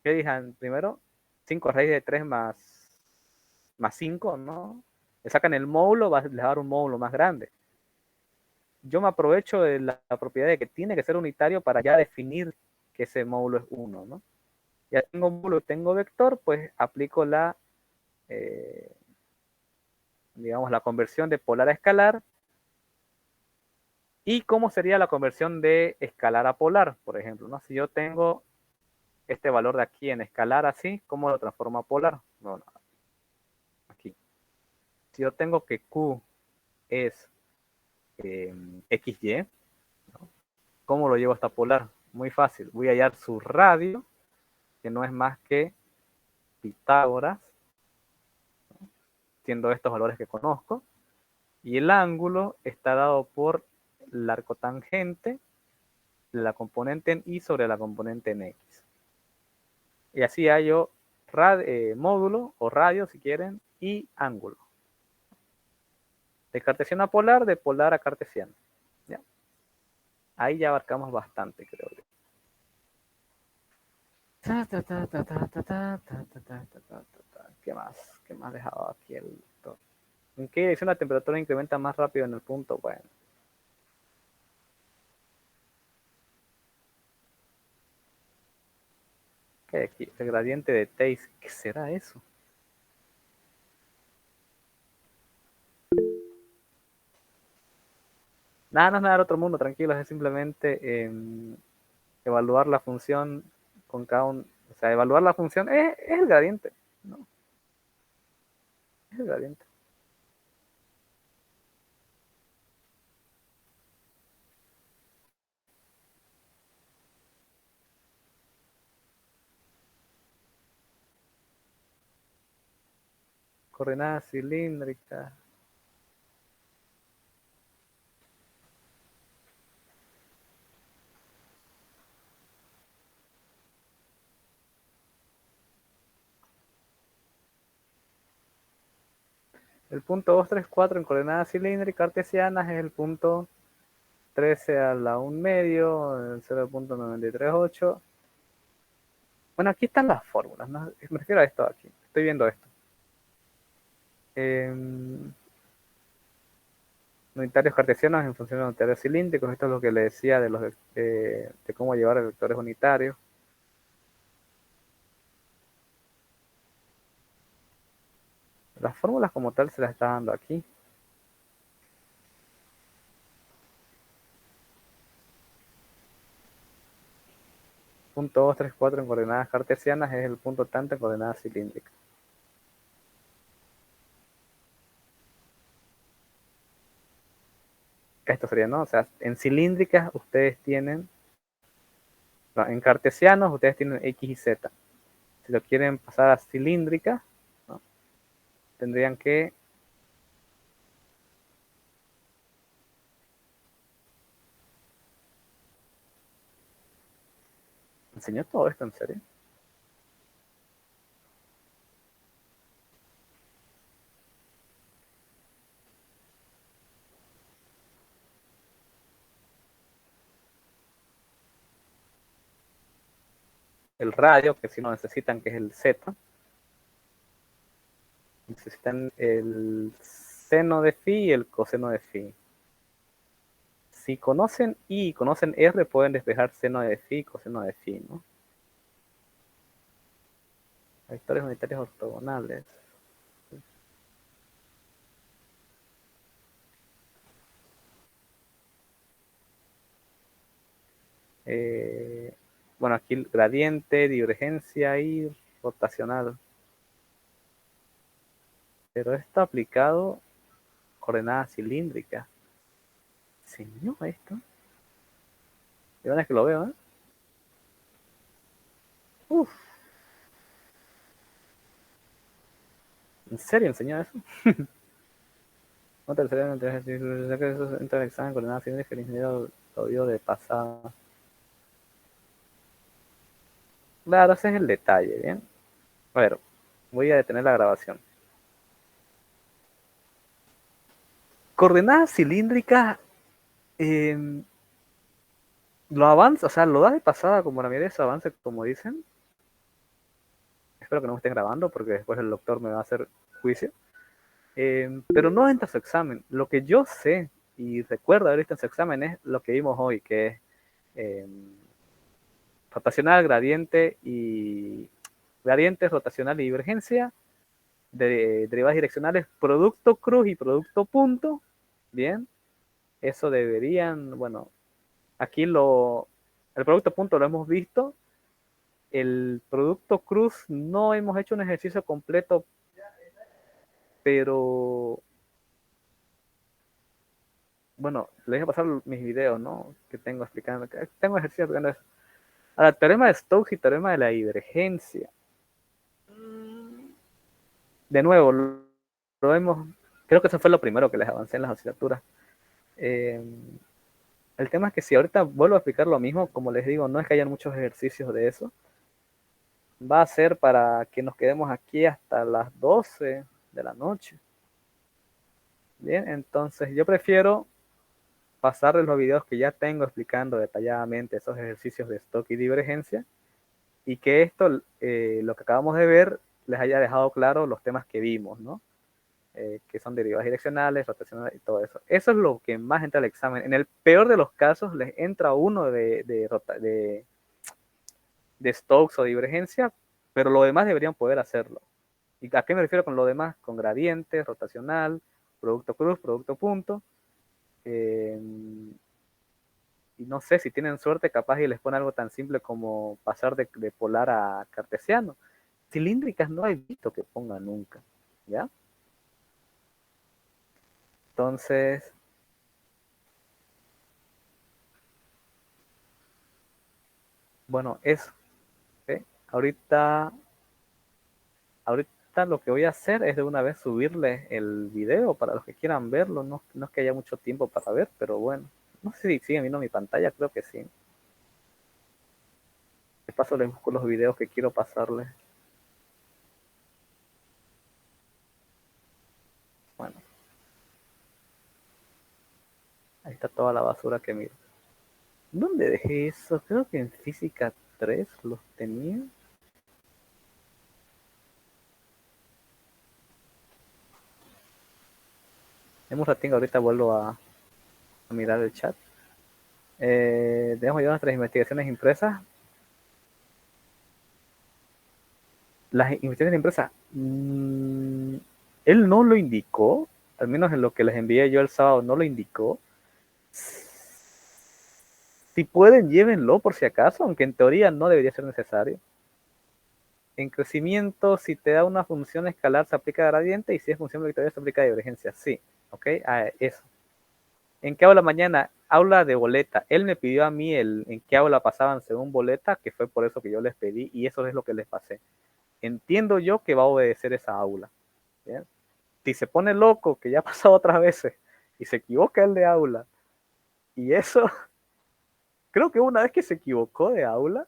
dijan primero? 5 raíz de 3 más 5, ¿no? Le sacan el módulo, les va a dar un módulo más grande. Yo me aprovecho de la propiedad de que tiene que ser unitario para ya definir que ese módulo es 1, ¿no? Ya tengo módulo y tengo vector, pues aplico digamos, la conversión de polar a escalar. ¿Y cómo sería la conversión de escalar a polar, por ejemplo? ¿No? Si yo tengo este valor de aquí en escalar así, ¿cómo lo transformo a polar? Bueno, aquí. Si yo tengo que Q es XY, ¿no? ¿Cómo lo llevo hasta polar? Muy fácil. Voy a hallar su radio, que no es más que Pitágoras, ¿no? Siendo estos valores que conozco. Y el ángulo está dado por el arco tangente de la componente en Y sobre la componente en X. Y así hallo módulo o radio, si quieren, y ángulo. De cartesiano a polar, de polar a cartesiano. ¿Ya? Ahí ya abarcamos bastante, creo yo. ¿Qué más? ¿Qué más dejaba aquí el doctor? ¿En qué dirección la temperatura incrementa más rápido en el punto? Bueno. ¿Qué hay aquí? El gradiente de Thales. ¿Qué será eso? Nada, no es nada del otro mundo, tranquilos. Es simplemente evaluar la función con cada uno. O sea, evaluar la función es el gradiente, ¿no? Es el gradiente. coordenadas cilíndricas. El punto 234 en coordenadas cilíndricas cartesianas es el punto 13 a la 1 medio, el 0.938. Bueno, aquí están las fórmulas, ¿no? Me refiero a esto aquí. Estoy viendo esto. Unitarios cartesianos en función de unitarios cilíndricos. Esto es lo que le decía de cómo llevar vectores unitarios. Las fórmulas como tal se las está dando aquí. Punto 2, 3, 4 en coordenadas cartesianas es el punto tanto en coordenadas cilíndricas. Esto sería, ¿no? O sea, en cilíndricas ustedes tienen, no, en cartesianos ustedes tienen X y Z. Si lo quieren pasar a cilíndrica, ¿no? Tendrían que enseñar todo esto en serio. El radio, que si no necesitan, que es el Z. Necesitan el seno de phi y el coseno de phi. Si conocen I y conocen R, pueden despejar seno de phi y coseno de phi, ¿no? Vectores unitarios ortogonales. Bueno, aquí el gradiente, divergencia y rotacional. Pero esto aplicado coordenadas cilíndricas. ¿Enseñó esto? De verdad es que lo veo, ¿eh? Uf. ¿En serio enseñó eso? No te enseñó que eso entra en el examen coordenadas cilíndricas, el ingeniero lo vio de pasada. Claro, ese es el detalle, ¿bien? A ver, voy a detener la grabación. Coordenadas cilíndricas, lo avanza, o sea, lo da de pasada como la mayoría de esos avances, como dicen. Espero que no me estén grabando porque después el doctor me va a hacer juicio. Pero no entra a su examen. Lo que yo sé y recuerdo haber visto en su examen es lo que vimos hoy, que es rotacional, gradiente, rotacional y divergencia, derivadas direccionales, producto cruz y producto punto. Bien, eso deberían, bueno, aquí el producto punto lo hemos visto. El producto cruz no hemos hecho un ejercicio completo, pero bueno, les voy a pasar mis videos, ¿no? Que tengo explicando, tengo ejercicios explicando eso. Ahora, teorema de Stokes y teorema de la divergencia. De nuevo, lo vemos, creo que eso fue lo primero que les avancé en las asignaturas. El tema es que si ahorita vuelvo a explicar lo mismo, como les digo, no es que hayan muchos ejercicios de eso. Va a ser para que nos quedemos aquí hasta las 12 de la noche. Bien, entonces yo prefiero pasarles los videos que ya tengo explicando detalladamente esos ejercicios de Stokes y divergencia, y que esto, lo que acabamos de ver, les haya dejado claro los temas que vimos, ¿no? Que son derivadas direccionales, rotacionales y todo eso. Eso es lo que más entra al examen. En el peor de los casos, les entra uno de Stokes o divergencia, pero lo demás deberían poder hacerlo. ¿Y a qué me refiero con lo demás? Con gradiente, rotacional, producto cruz, producto punto. Y no sé, si tienen suerte, capaz y les pone algo tan simple como pasar de polar a cartesiano. Cilíndricas no he visto que pongan nunca, ¿ya? Entonces, bueno, eso. ¿sí? Ahorita ahorita lo que voy a hacer es de una vez subirles el video para los que quieran verlo. No, no es que haya mucho tiempo para ver, pero bueno. No sé si siguen viendo mi pantalla, creo que sí. De paso les busco los videos que quiero pasarles. Bueno, ahí está toda la basura que miro. ¿Dónde dejé eso? Creo que en física 3 los tenía. En un ratinho ahorita vuelvo a mirar el chat. Dejamos ya nuestras investigaciones impresas. Las investigaciones impresas, él no lo indicó, al menos en lo que les envié yo el sábado no lo indicó. Si pueden, llévenlo por si acaso, aunque en teoría no debería ser necesario. En crecimiento, si te da una función escalar, se aplica gradiente, y si es función vectorial, se aplica divergencia. Sí, ok, eso. ¿En qué aula mañana? Aula de boleta. Él me pidió a mí en qué aula pasaban según boleta, que fue por eso que yo les pedí, y eso es lo que les pasé. Entiendo yo que va a obedecer esa aula. ¿Bien? Si se pone loco, que ya ha pasado otras veces, y se equivoca el de aula, y eso, creo que una vez que se equivocó de aula,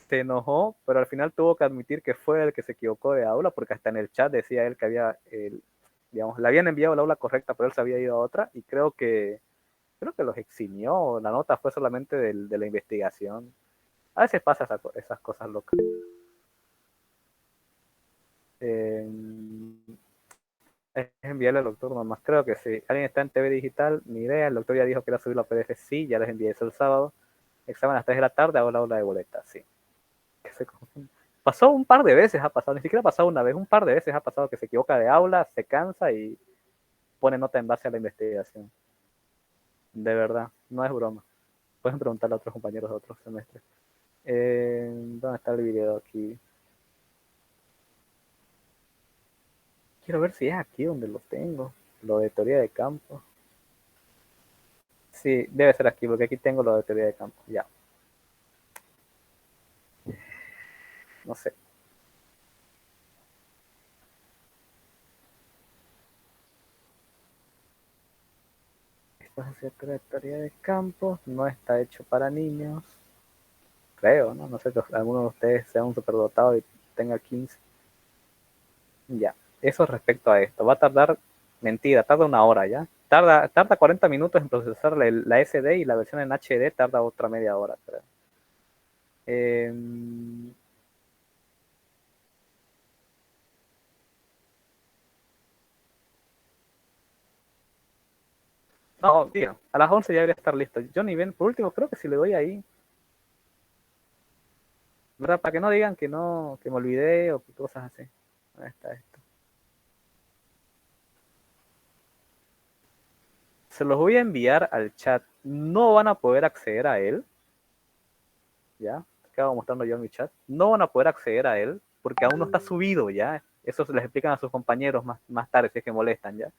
se enojó, pero al final tuvo que admitir que fue el que se equivocó de aula, porque hasta en el chat decía él que había, digamos, le habían enviado la aula correcta, pero él se había ido a otra, y creo que los eximió, la nota fue solamente de la investigación. A veces pasa esas cosas locas. Eh, es enviarle al doctor nomás, creo que sí. ¿Alguien está en TV digital? Ni idea, el doctor ya dijo que era subir la PDF, sí, ya les envié eso el sábado. Examen a las 3 de la tarde, hago la aula de boleta, sí. Que se confunde. Pasó un par de veces, ha pasado, ni siquiera ha pasado una vez, un par de veces ha pasado que se equivoca de aula, se cansa y pone nota en base a la investigación. De verdad, no es broma. Pueden preguntarle a otros compañeros de otros semestres. ¿Dónde está el video aquí? Quiero ver si es aquí donde lo tengo. Lo de teoría de campo. Sí, debe ser aquí, porque aquí tengo lo de teoría de campo. Ya. No sé. Esto es cierto, la teoría de campo. No está hecho para niños. Creo, ¿no? No sé que alguno de ustedes sea un superdotado y tenga 15. Ya. Eso respecto a esto. Va a tardar, mentira, tarda una hora, ¿ya? Tarda 40 minutos en procesar la SD, y la versión en HD tarda otra media hora, creo. Eh, no, tío, a las 11 ya debería estar listo. Johnny, ven, por último, creo que si le doy ahí, ¿verdad? Para que no digan que no, que me olvidé o que cosas así. Ahí está esto. Se los voy a enviar al chat. No van a poder acceder a él. ¿Ya? Acabo mostrando yo en mi chat. No van a poder acceder a él porque aún no está subido, ¿ya? Eso se les explican a sus compañeros más tarde si es que molestan, ¿ya?